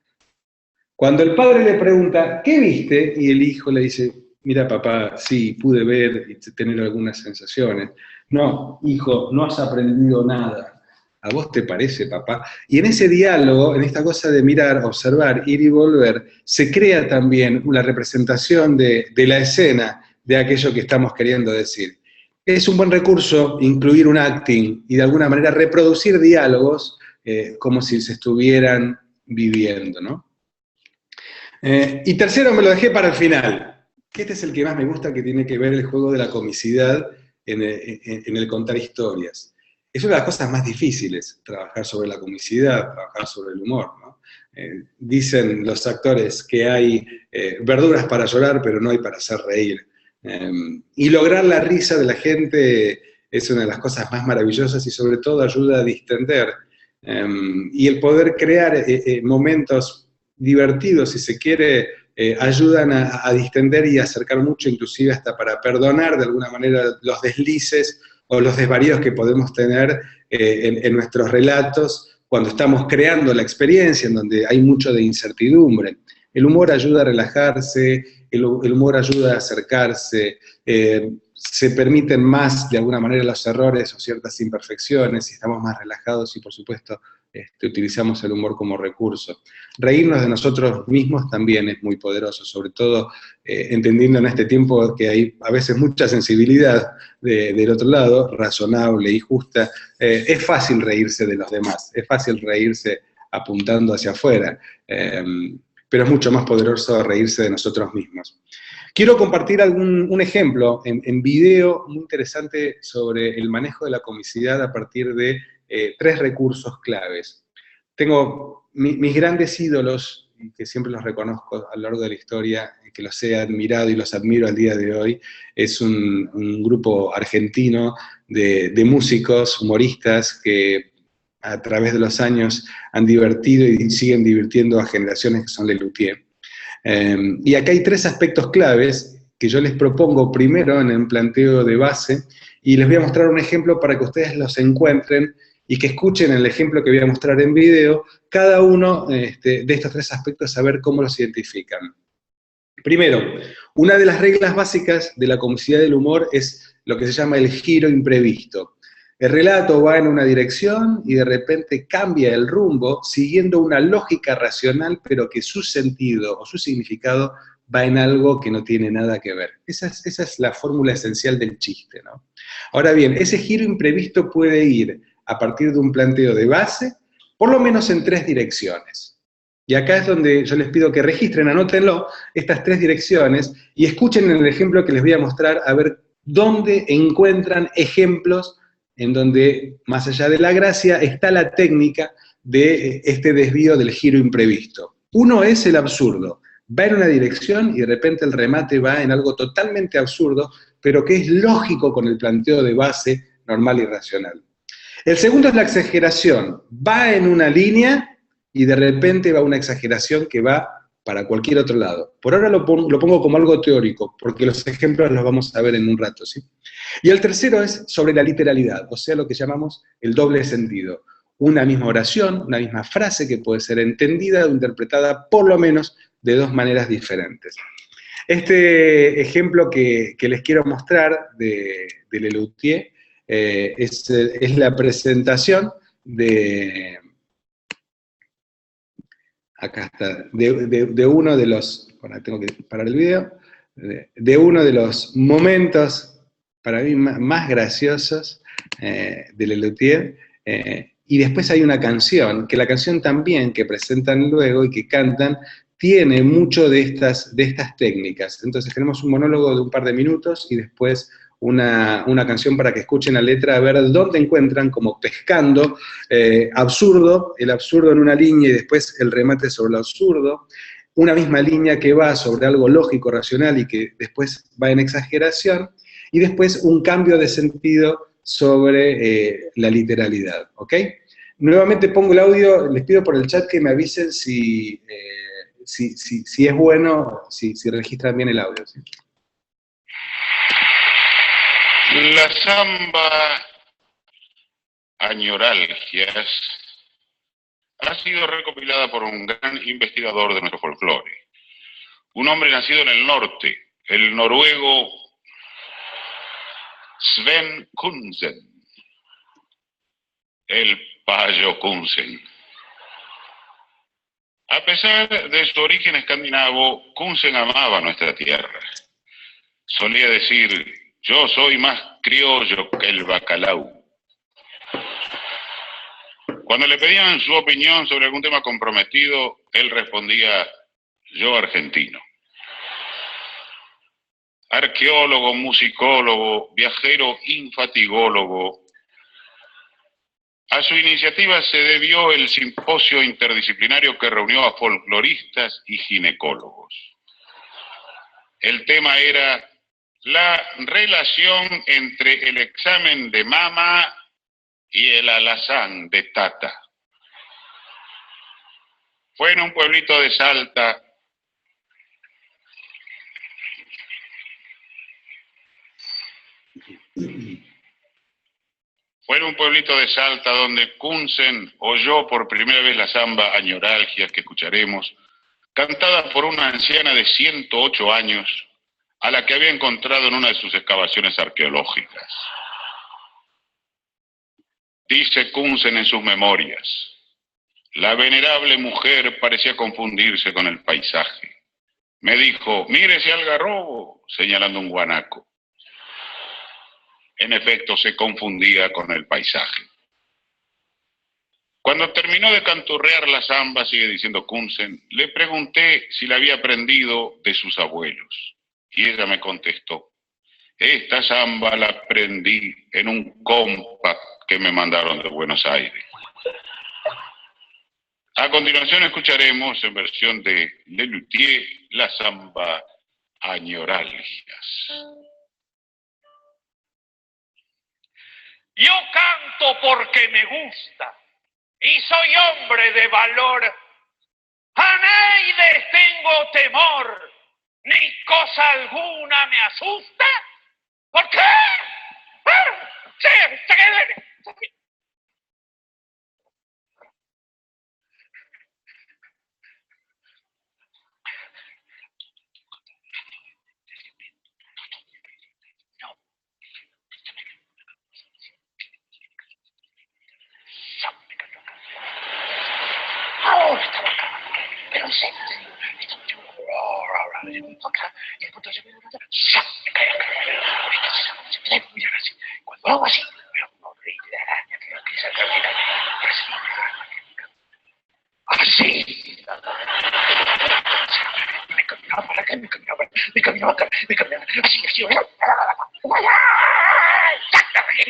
Cuando el padre le pregunta, ¿qué viste? Y el hijo le dice, mira papá, sí, pude ver y tener algunas sensaciones. No, hijo, no has aprendido nada. ¿A vos te parece, papá? Y en ese diálogo, en esta cosa de mirar, observar, ir y volver, se crea también una representación de la escena de aquello que estamos queriendo decir. Es un buen recurso incluir un acting y de alguna manera reproducir diálogos como si se estuvieran viviendo, ¿no? Y tercero, me lo dejé para el final, que este es el que más me gusta, que tiene que ver el juego de la comicidad en el contar historias. es una de las cosas más difíciles, trabajar sobre la comicidad, trabajar sobre el humor, ¿no? Dicen los actores que hay verduras para llorar, pero no hay para hacer reír. Y lograr la risa de la gente es una de las cosas más maravillosas y sobre todo ayuda a distender. Y el poder crear momentos divertidos, si se quiere, ayudan a distender y a acercar mucho, inclusive hasta para perdonar de alguna manera los deslices o los desvaríos que podemos tener en nuestros relatos cuando estamos creando la experiencia, en donde hay mucho de incertidumbre. El humor ayuda a relajarse, el humor ayuda a acercarse, se permiten más, de alguna manera, los errores o ciertas imperfecciones, y estamos más relajados y, por supuesto, utilizamos el humor como recurso. Reírnos de nosotros mismos también es muy poderoso, sobre todo entendiendo en este tiempo que hay a veces mucha sensibilidad del otro lado, razonable y justa. Es fácil reírse de los demás, es fácil reírse apuntando hacia afuera, pero es mucho más poderoso reírse de nosotros mismos. Quiero compartir un ejemplo en video muy interesante sobre el manejo de la comicidad a partir de 3 recursos claves. Tengo mis grandes ídolos, que siempre los reconozco a lo largo de la historia, que los he admirado y los admiro al día de hoy, es un grupo argentino de músicos, humoristas, que a través de los años han divertido y siguen divirtiendo a generaciones, que son Lelutier. Y acá hay 3 aspectos claves que yo les propongo primero en el planteo de base, y les voy a mostrar un ejemplo para que ustedes los encuentren y que escuchen el ejemplo que voy a mostrar en video, cada uno de estos 3 aspectos, a ver cómo los identifican. Primero, una de las reglas básicas de la comicidad del humor es lo que se llama el giro imprevisto. El relato va en una dirección y de repente cambia el rumbo siguiendo una lógica racional, pero que su sentido o su significado va en algo que no tiene nada que ver. Esa es la fórmula esencial del chiste, ¿no? Ahora bien, ese giro imprevisto puede ir a partir de un planteo de base, por lo menos en 3 direcciones. Y acá es donde yo les pido que registren, anótenlo, estas 3 direcciones, y escuchen el ejemplo que les voy a mostrar, a ver dónde encuentran ejemplos en donde, más allá de la gracia, está la técnica de este desvío del giro imprevisto. Uno es el absurdo. Va en una dirección y de repente el remate va en algo totalmente absurdo, pero que es lógico con el planteo de base normal y racional. El segundo es la exageración. Va en una línea y de repente va una exageración que va para cualquier otro lado. Por ahora lo pongo como algo teórico, porque los ejemplos los vamos a ver en un rato, ¿sí? Y el tercero es sobre la literalidad, o sea, lo que llamamos el doble sentido. Una misma oración, una misma frase que puede ser entendida o interpretada por lo menos de 2 maneras diferentes. Este ejemplo que les quiero mostrar de Lelutier es la presentación de... Acá está, de uno de los... Bueno, tengo que parar el video. De uno de los momentos, para mí, más graciosos de Lelutier. Y después hay una canción, que la canción también, que presentan luego y que cantan, tiene mucho de estas técnicas. Entonces tenemos un monólogo de un par de minutos y después una canción para que escuchen la letra, a ver dónde encuentran, como pescando, absurdo, el absurdo en una línea y después el remate sobre lo absurdo, una misma línea que va sobre algo lógico, racional y que después va en exageración, y después un cambio de sentido sobre la literalidad, ¿ok? Nuevamente pongo el audio, les pido por el chat que me avisen si es bueno, si registran bien el audio, ¿sí? La samba Añoralgias ha sido recopilada por un gran investigador de nuestro folclore, un hombre nacido en el norte, el noruego Sven Kunsen, el Payo Kunsen. A pesar de su origen escandinavo, Kunsen amaba nuestra tierra. Solía decir: yo soy más criollo que el bacalao. Cuando le pedían su opinión sobre algún tema comprometido, él respondía: yo argentino. Arqueólogo, musicólogo, viajero infatigólogo, A su iniciativa se debió el simposio interdisciplinario que reunió a folcloristas y ginecólogos. El tema era la relación entre el examen de mama y el alazán de Tata. Fue en un pueblito de Salta donde Kunsen oyó por primera vez la samba Añoralgias que escucharemos, cantada por una anciana de 108 años, a la que había encontrado en una de sus excavaciones arqueológicas. Dice Kunsen en sus memorias: la venerable mujer parecía confundirse con el paisaje. Me dijo: mire ese algarrobo, señalando un guanaco. En efecto, se confundía con el paisaje. Cuando terminó de canturrear la samba, sigue diciendo Kunsen, le pregunté si la había aprendido de sus abuelos. Y ella me contestó: esta samba la aprendí en un compact que me mandaron de Buenos Aires. A continuación escucharemos en versión de Lelutier la samba Añoralgias. Yo canto porque me gusta y soy hombre de valor. A nadie tengo temor, ni cosa alguna me asusta. ¿Por qué? Pero sé, cuando hago así, así. Me caminaba para acá, me caminaba acá, así.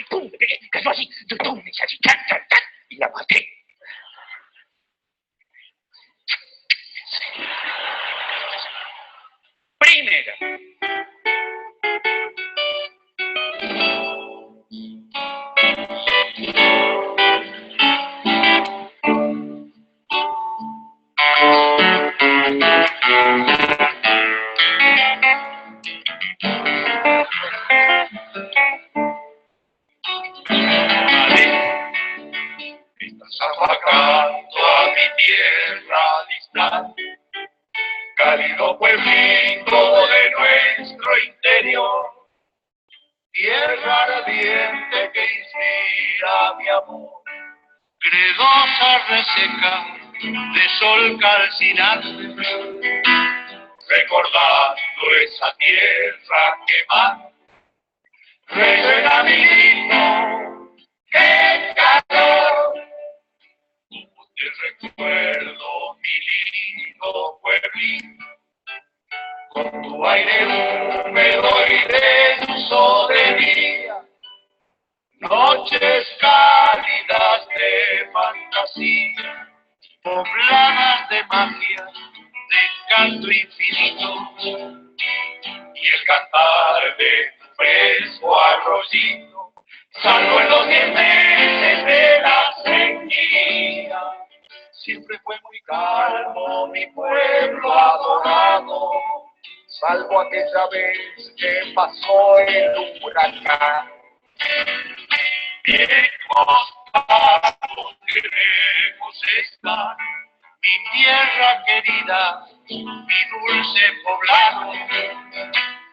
¡Pum! Cayó así, y la maté. Primera. Estás apagando a mi tierra distante, cálido pueblito de nuestro interior, tierra ardiente que inspira mi amor, gredosa reseca de sol calcinante, recordando esa tierra quemada, resuena mi himno, qué calor. Te recuerdo, mi lindo pueblito, con tu aire húmedo y denso de día, noches cálidas de fantasía, pobladas de magia, de encanto infinito, y el cantar de tu fresco arroyito, salvo en los 10 meses de la sequía. Siempre fue muy calmo mi pueblo adorado, salvo aquella vez que pasó el huracán. Viejos pagos queremos estar, mi tierra querida, mi dulce poblado.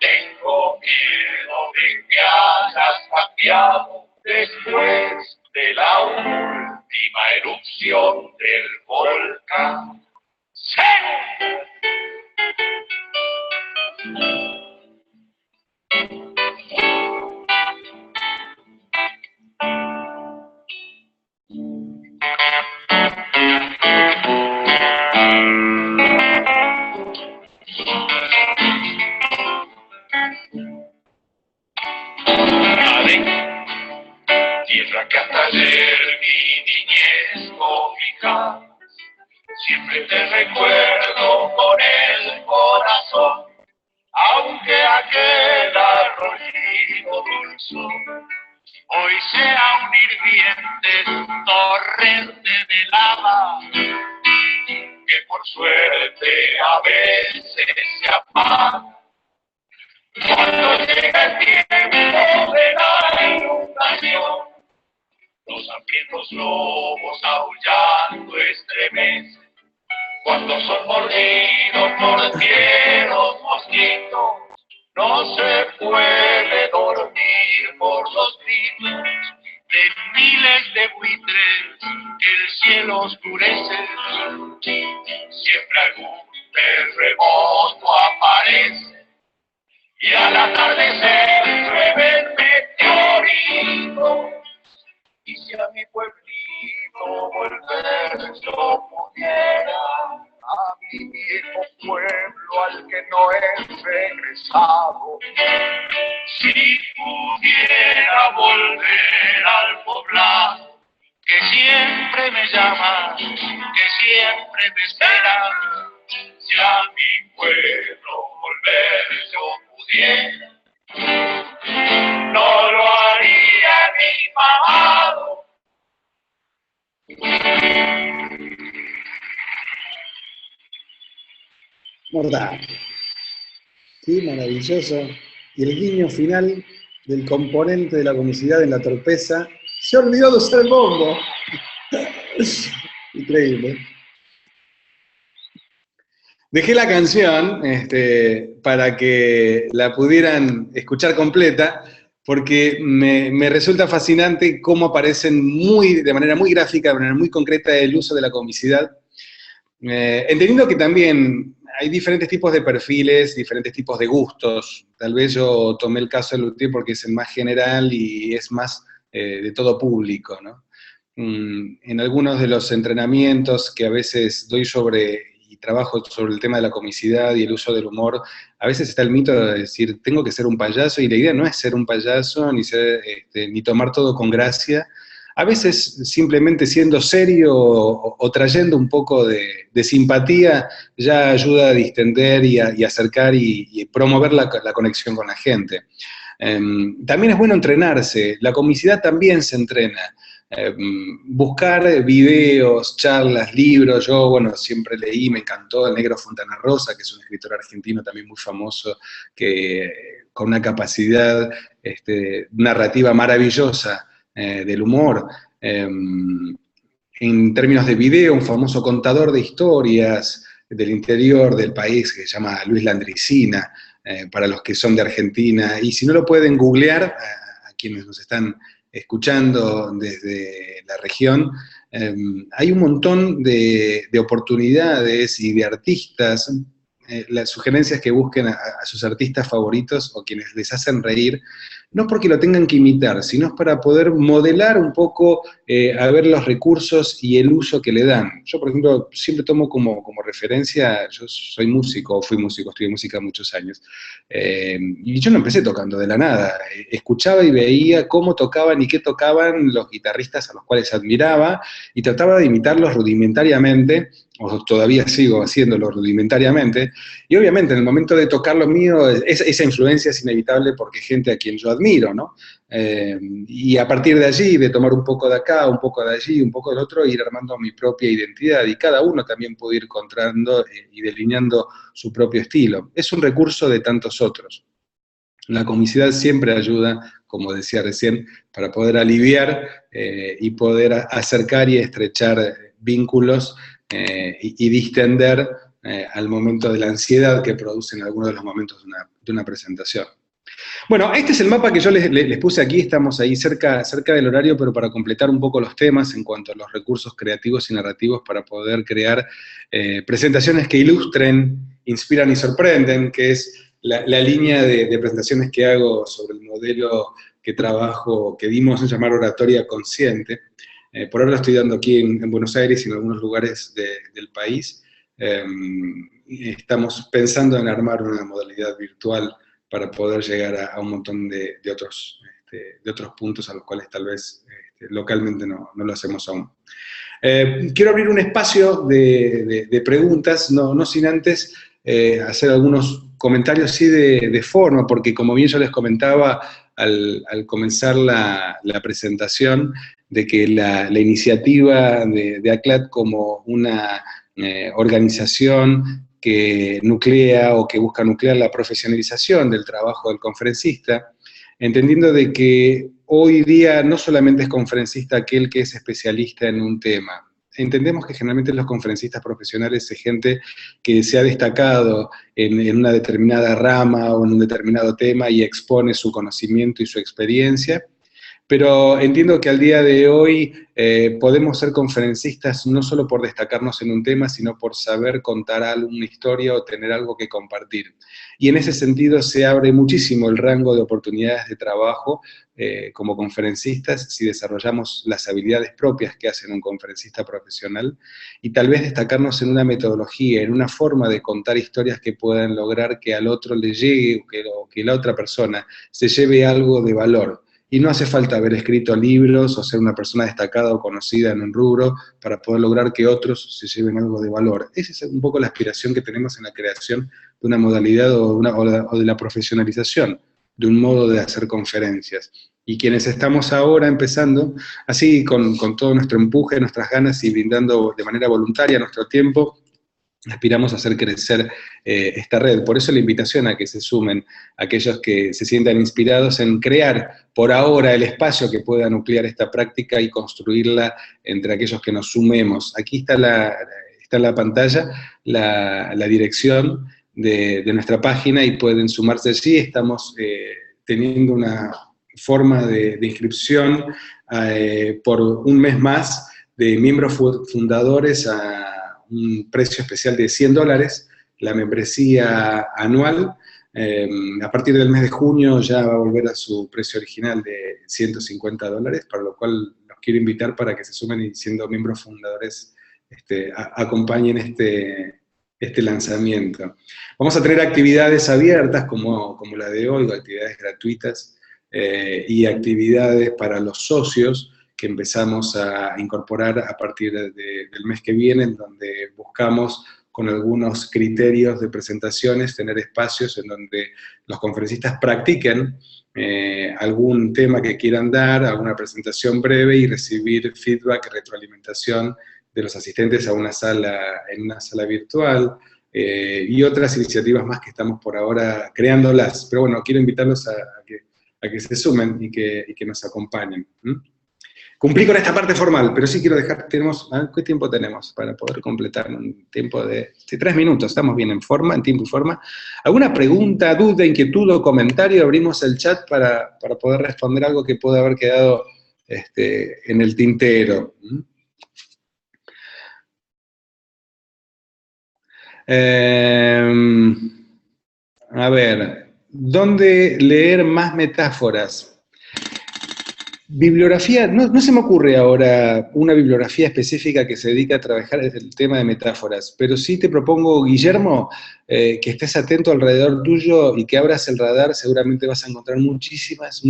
Tengo miedo de que hayas cambiado después de la última erupción del volcán. ¡Sí! Tierra que hasta ayer fijas, siempre te recuerdo con el corazón, aunque aquel arroyito dulzón hoy sea un hirviente torrente de lava, que por suerte a veces se apaga. Cuando llega el tiempo de la inundación, los hambrientos lobos aullando estremecen. Cuando son mordidos por fieros mosquitos, no se puede dormir por los gritos de miles de buitres que el cielo oscurece. Siempre algún terremoto aparece y al atardecer llueven meteoritos. Y si a mi pueblito volver yo pudiera, a mi viejo pueblo al que no he regresado, si pudiera volver al poblado que siempre me llama, que siempre me espera, si a mi pueblo volver yo pudiera, no lo haría ni pagado. Mortal. Sí, maravilloso. Y el guiño final del componente de la comicidad en la torpeza. Se olvidó de usar el bombo. Increíble. Dejé la canción para que la pudieran escuchar completa, porque me resulta fascinante cómo aparecen de manera muy gráfica, de manera muy concreta, el uso de la comicidad. Entendiendo que también hay diferentes tipos de perfiles, diferentes tipos de gustos. Tal vez yo tomé el caso de Luthier porque es el más general y es más de todo público, ¿no? En algunos de los entrenamientos que a veces doy y trabajo sobre el tema de la comicidad y el uso del humor, a veces está el mito de decir, tengo que ser un payaso, y la idea no es ser un payaso, ni tomar todo con gracia. A veces simplemente siendo serio o trayendo un poco de simpatía ya ayuda a distender y acercar y promover la conexión con la gente. También es bueno entrenarse, la comicidad también se entrena. Buscar videos, charlas, libros. Yo, bueno, siempre leí, me encantó el Negro Fontana Rosa, que es un escritor argentino también muy famoso, con una capacidad narrativa maravillosa del humor. En términos de video, un famoso contador de historias del interior del país que se llama Luis Landricina, para los que son de Argentina, y si no lo pueden googlear, a quienes nos están escuchando desde la región, hay un montón de oportunidades y de artistas. Las sugerencias que busquen a sus artistas favoritos o quienes les hacen reír, no porque lo tengan que imitar, sino para poder modelar un poco, a ver los recursos y el uso que le dan. Yo, por ejemplo, siempre tomo como referencia, yo soy músico, fui músico, estudié música muchos años, y yo no empecé tocando de la nada, escuchaba y veía cómo tocaban y qué tocaban los guitarristas a los cuales admiraba, y trataba de imitarlos rudimentariamente, o todavía sigo haciéndolo rudimentariamente, y obviamente en el momento de tocar lo mío, esa influencia es inevitable porque es gente a quien yo admiro, ¿no? Y a partir de allí, de tomar un poco de acá, un poco de allí, un poco del otro, ir armando mi propia identidad, y cada uno también puede ir encontrando y delineando su propio estilo. Es un recurso de tantos otros. La comicidad siempre ayuda, como decía recién, para poder aliviar y poder acercar y estrechar vínculos y distender al momento de la ansiedad que produce en algunos de los momentos de una presentación. Bueno, este es el mapa que yo les puse aquí, estamos ahí cerca del horario, pero para completar un poco los temas en cuanto a los recursos creativos y narrativos para poder crear presentaciones que ilustren, inspiran y sorprenden, que es la línea de presentaciones que hago sobre el modelo que trabajo, que dimos en llamar oratoria consciente. Por ahora lo estoy dando aquí en Buenos Aires y en algunos lugares del país. Estamos pensando en armar una modalidad virtual para poder llegar a un montón de otros puntos a los cuales tal vez localmente no lo hacemos aún. Quiero abrir un espacio de preguntas, no sin antes hacer algunos comentarios sí de forma, porque como bien yo les comentaba al comenzar la presentación, de que la iniciativa de ACLAD como una organización que nuclea o que busca nuclear la profesionalización del trabajo del conferencista, entendiendo de que hoy día no solamente es conferencista aquel que es especialista en un tema. Entendemos que generalmente los conferencistas profesionales es gente que se ha destacado en una determinada rama o en un determinado tema y expone su conocimiento y su experiencia, pero entiendo que al día de hoy podemos ser conferencistas no solo por destacarnos en un tema, sino por saber contar una historia o tener algo que compartir. Y en ese sentido se abre muchísimo el rango de oportunidades de trabajo como conferencistas si desarrollamos las habilidades propias que hacen un conferencista profesional y tal vez destacarnos en una metodología, en una forma de contar historias que puedan lograr que al otro le llegue o que la otra persona se lleve algo de valor. Y no hace falta haber escrito libros o ser una persona destacada o conocida en un rubro para poder lograr que otros se lleven algo de valor. Esa es un poco la aspiración que tenemos en la creación de una modalidad o de la profesionalización de un modo de hacer conferencias. Y quienes estamos ahora empezando, así con todo nuestro empuje, nuestras ganas y brindando de manera voluntaria nuestro tiempo, aspiramos a hacer crecer esta red. Por eso la invitación a que se sumen aquellos que se sientan inspirados en crear por ahora el espacio que pueda nuclear esta práctica y construirla entre aquellos que nos sumemos. Aquí está en la pantalla la dirección de nuestra página y pueden sumarse allí. Estamos teniendo una forma de inscripción por un mes más de miembros fundadores a un precio especial de $100, la membresía anual. A partir del mes de junio ya va a volver a su precio original de $150, para lo cual los quiero invitar para que se sumen y siendo miembros fundadores acompañen este lanzamiento. Vamos a tener actividades abiertas como la de hoy, actividades gratuitas y actividades para los socios que empezamos a incorporar a partir del mes que viene, en donde buscamos con algunos criterios de presentaciones tener espacios en donde los conferencistas practiquen algún tema que quieran dar, alguna presentación breve y recibir feedback, retroalimentación de los asistentes en una sala virtual, y otras iniciativas más que estamos por ahora creándolas. Pero bueno, quiero invitarlos a que se sumen y que nos acompañen. Cumplí con esta parte formal, pero sí quiero dejar, ¿qué tiempo tenemos para poder completar? Un tiempo de 3 minutos, estamos bien en tiempo y forma. ¿Alguna pregunta, duda, inquietud o comentario? Abrimos el chat para poder responder algo que pueda haber quedado en el tintero. A ver, ¿dónde leer más metáforas? Bibliografía, no se me ocurre ahora una bibliografía específica que se dedica a trabajar el tema de metáforas, pero sí te propongo, Guillermo, que estés atento alrededor tuyo y que abras el radar. Seguramente vas a encontrar muchísimas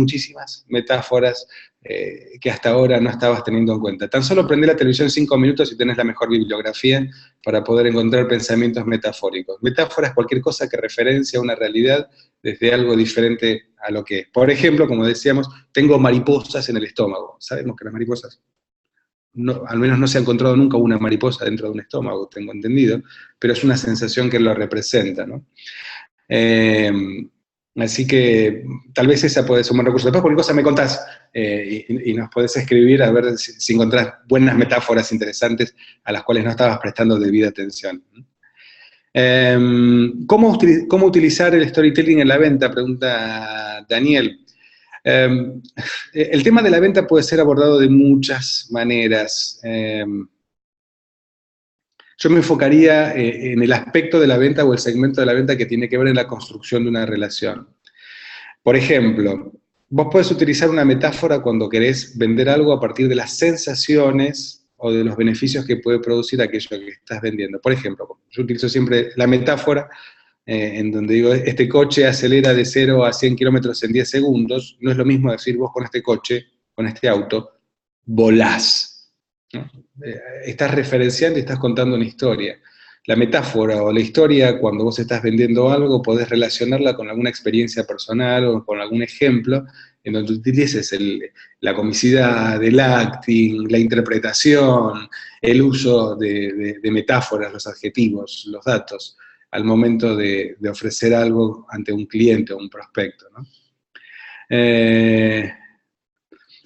metáforas que hasta ahora no estabas teniendo en cuenta. Tan solo prende la televisión 5 minutos y tenés la mejor bibliografía para poder encontrar pensamientos metafóricos. Metáforas, cualquier cosa que referencia a una realidad desde algo diferente a lo que es. Por ejemplo, como decíamos, tengo mariposas en el estómago. Sabemos que las mariposas, al menos no se ha encontrado nunca una mariposa dentro de un estómago, tengo entendido, pero es una sensación que lo representa, ¿no? Así que tal vez esa puede ser un buen recurso. Después cualquier cosa me contás y nos podés escribir a ver si encontrás buenas metáforas interesantes a las cuales no estabas prestando debida atención. ¿Cómo utilizar el storytelling en la venta? Pregunta Daniel. El tema de la venta puede ser abordado de muchas maneras. Yo me enfocaría en el aspecto de la venta o el segmento de la venta que tiene que ver en la construcción de una relación. Por ejemplo, vos podés utilizar una metáfora cuando querés vender algo a partir de las sensaciones o de los beneficios que puede producir aquello que estás vendiendo. Por ejemplo, yo utilizo siempre la metáfora en donde digo, este coche acelera de 0 a 100 kilómetros en 10 segundos, no es lo mismo decir vos con este coche, con este auto, volás, ¿no? Estás referenciando y estás contando una historia. La metáfora o la historia, cuando vos estás vendiendo algo, podés relacionarla con alguna experiencia personal o con algún ejemplo, en donde utilices la comicidad, el acting, la interpretación, el uso de metáforas, los adjetivos, los datos, al momento de ofrecer algo ante un cliente o un prospecto, ¿no?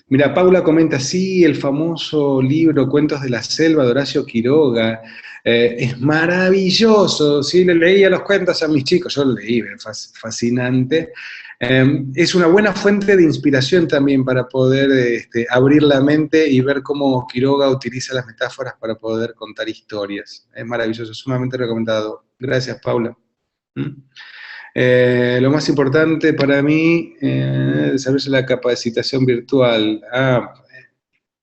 Mira, Paula comenta, sí, el famoso libro Cuentos de la Selva de Horacio Quiroga, es maravilloso, sí, le leía los cuentos a mis chicos, yo lo leí, fascinante. Es una buena fuente de inspiración también para poder abrir la mente y ver cómo Quiroga utiliza las metáforas para poder contar historias. Es maravilloso, sumamente recomendado. Gracias, Paula. Lo más importante para mí, desarrollo la capacitación virtual.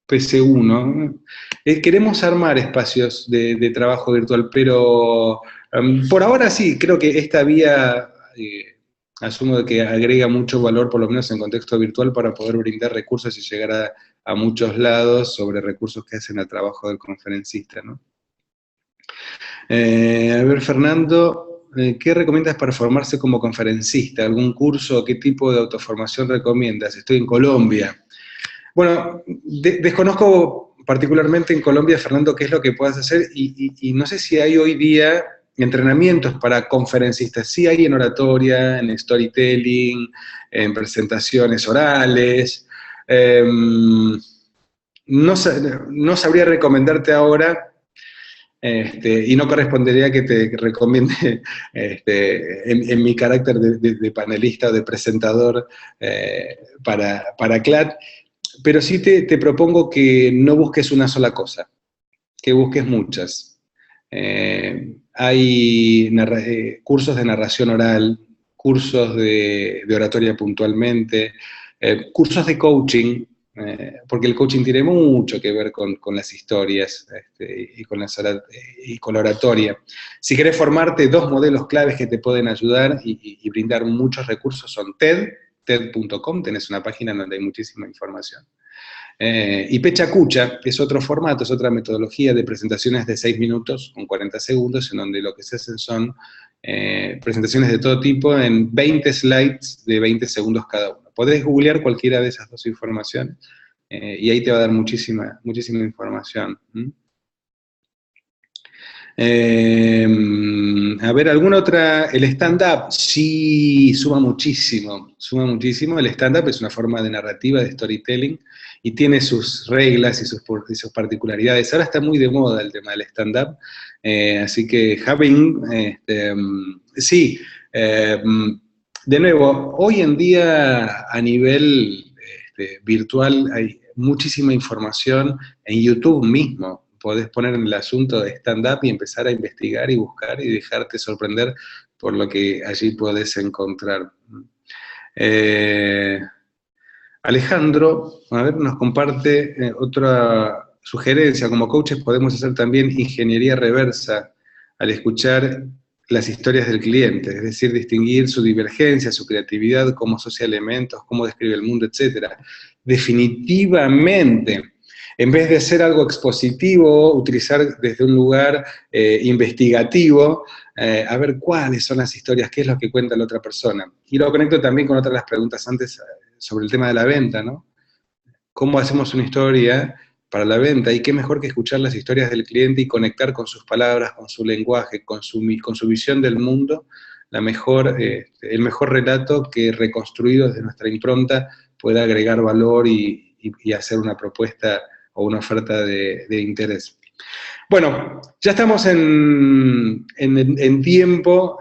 PC1. Queremos armar espacios de trabajo virtual, pero por ahora sí, creo que esta vía, asumo de que agrega mucho valor, por lo menos en contexto virtual, para poder brindar recursos y llegar a muchos lados sobre recursos que hacen al trabajo del conferencista, ¿no? A ver, Fernando, ¿qué recomiendas para formarse como conferencista? ¿Algún curso? ¿Qué tipo de autoformación recomiendas? Estoy en Colombia. Bueno, desconozco particularmente en Colombia, Fernando, qué es lo que puedas hacer y no sé si hay hoy día entrenamientos para conferencistas. Sí hay en oratoria, en storytelling, en presentaciones orales. No sabría recomendarte ahora, y no correspondería que te recomiende en mi carácter de panelista o de presentador para CLAT. Pero sí te propongo que no busques una sola cosa, que busques muchas. Hay cursos de narración oral, cursos de oratoria puntualmente, cursos de coaching, porque el coaching tiene mucho que ver con las historias y con la oratoria. Si querés formarte, 2 modelos claves que te pueden ayudar y brindar muchos recursos son TED.com, tenés una página donde hay muchísima información. Y Pecha Kucha es otro formato, es otra metodología de presentaciones de 6 minutos con 40 segundos, en donde lo que se hacen son presentaciones de todo tipo en 20 slides de 20 segundos cada uno. Podés googlear cualquiera de esas 2 informaciones y ahí te va a dar muchísima información. A ver, ¿alguna otra? El stand-up, sí, suma muchísimo. El stand-up es una forma de narrativa, de storytelling, y tiene sus reglas y sus particularidades. Ahora está muy de moda el tema del stand-up, así que sí, de nuevo, hoy en día a nivel virtual hay muchísima información en YouTube mismo. Podés poner en el asunto de stand-up y empezar a investigar y buscar y dejarte sorprender por lo que allí podés encontrar. Alejandro, a ver, nos comparte otra sugerencia. Como coaches podemos hacer también ingeniería reversa al escuchar las historias del cliente, es decir, distinguir su divergencia, su creatividad, cómo asocia elementos, cómo describe el mundo, etc. Definitivamente. En vez de hacer algo expositivo, utilizar desde un lugar investigativo, a ver cuáles son las historias, qué es lo que cuenta la otra persona. Y lo conecto también con otras de las preguntas antes sobre el tema de la venta, ¿no? ¿Cómo hacemos una historia para la venta? Y qué mejor que escuchar las historias del cliente y conectar con sus palabras, con su lenguaje, con su visión del mundo, el mejor relato que reconstruido desde nuestra impronta pueda agregar valor y hacer una propuesta o una oferta de interés. Bueno, ya estamos en tiempo,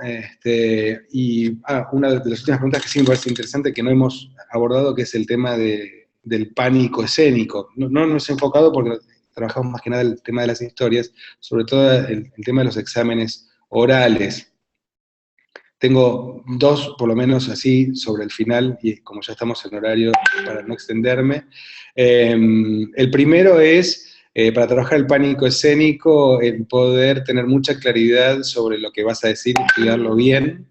y una de las últimas preguntas que sí me parece interesante que no hemos abordado, que es el tema del pánico escénico. No nos he enfocado porque trabajamos más que nada el tema de las historias, sobre todo el tema de los exámenes orales. Tengo 2, por lo menos así, sobre el final, y como ya estamos en horario, para no extenderme. El primero es, para trabajar el pánico escénico, el poder tener mucha claridad sobre lo que vas a decir y estudiarlo bien.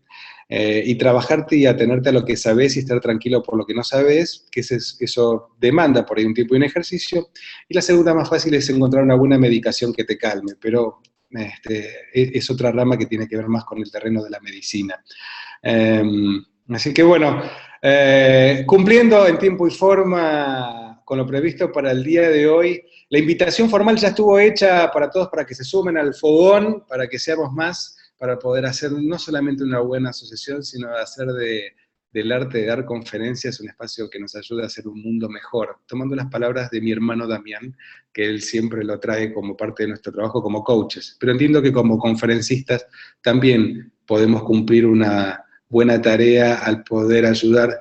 y trabajarte y atenerte a lo que sabes y estar tranquilo por lo que no sabes, que eso demanda por ahí un tiempo y un ejercicio. Y la segunda más fácil es encontrar una buena medicación que te calme, pero es otra rama que tiene que ver más con el terreno de la medicina. Así que bueno, cumpliendo en tiempo y forma con lo previsto para el día de hoy, la invitación formal ya estuvo hecha para todos para que se sumen al fogón, para que seamos más, para poder hacer no solamente una buena asociación, sino hacer del arte de dar conferencias un espacio que nos ayude a hacer un mundo mejor. Tomando las palabras de mi hermano Damián, que él siempre lo trae como parte de nuestro trabajo como coaches. Pero entiendo que como conferencistas también podemos cumplir una buena tarea al poder ayudar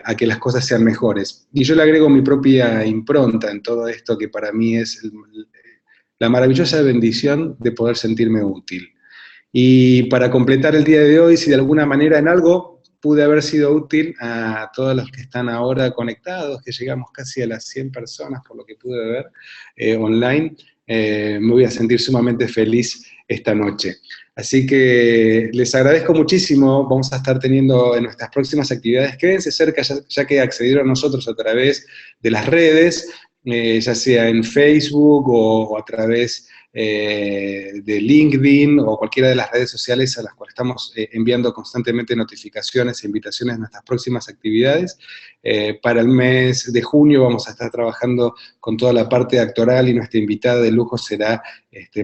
a que las cosas sean mejores. Y yo le agrego mi propia impronta en todo esto, que para mí es la maravillosa bendición de poder sentirme útil. Y para completar el día de hoy, si de alguna manera en algo pude haber sido útil a todos los que están ahora conectados, que llegamos casi a las 100 personas por lo que pude ver online, me voy a sentir sumamente feliz esta noche. Así que les agradezco muchísimo, vamos a estar teniendo en nuestras próximas actividades, quédense cerca ya que accedieron a nosotros a través de las redes, ya sea en Facebook o a través de LinkedIn o cualquiera de las redes sociales a las cuales estamos enviando constantemente notificaciones e invitaciones a nuestras próximas actividades. Para el mes de junio vamos a estar trabajando con toda la parte actoral y nuestra invitada de lujo será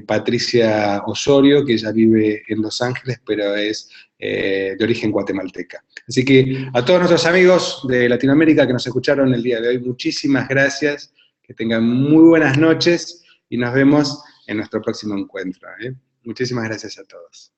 Patricia Osorio, que ella vive en Los Ángeles, pero es de origen guatemalteca. Así que a todos nuestros amigos de Latinoamérica que nos escucharon el día de hoy, muchísimas gracias, que tengan muy buenas noches y nos vemos en nuestro próximo encuentro. Muchísimas gracias a todos.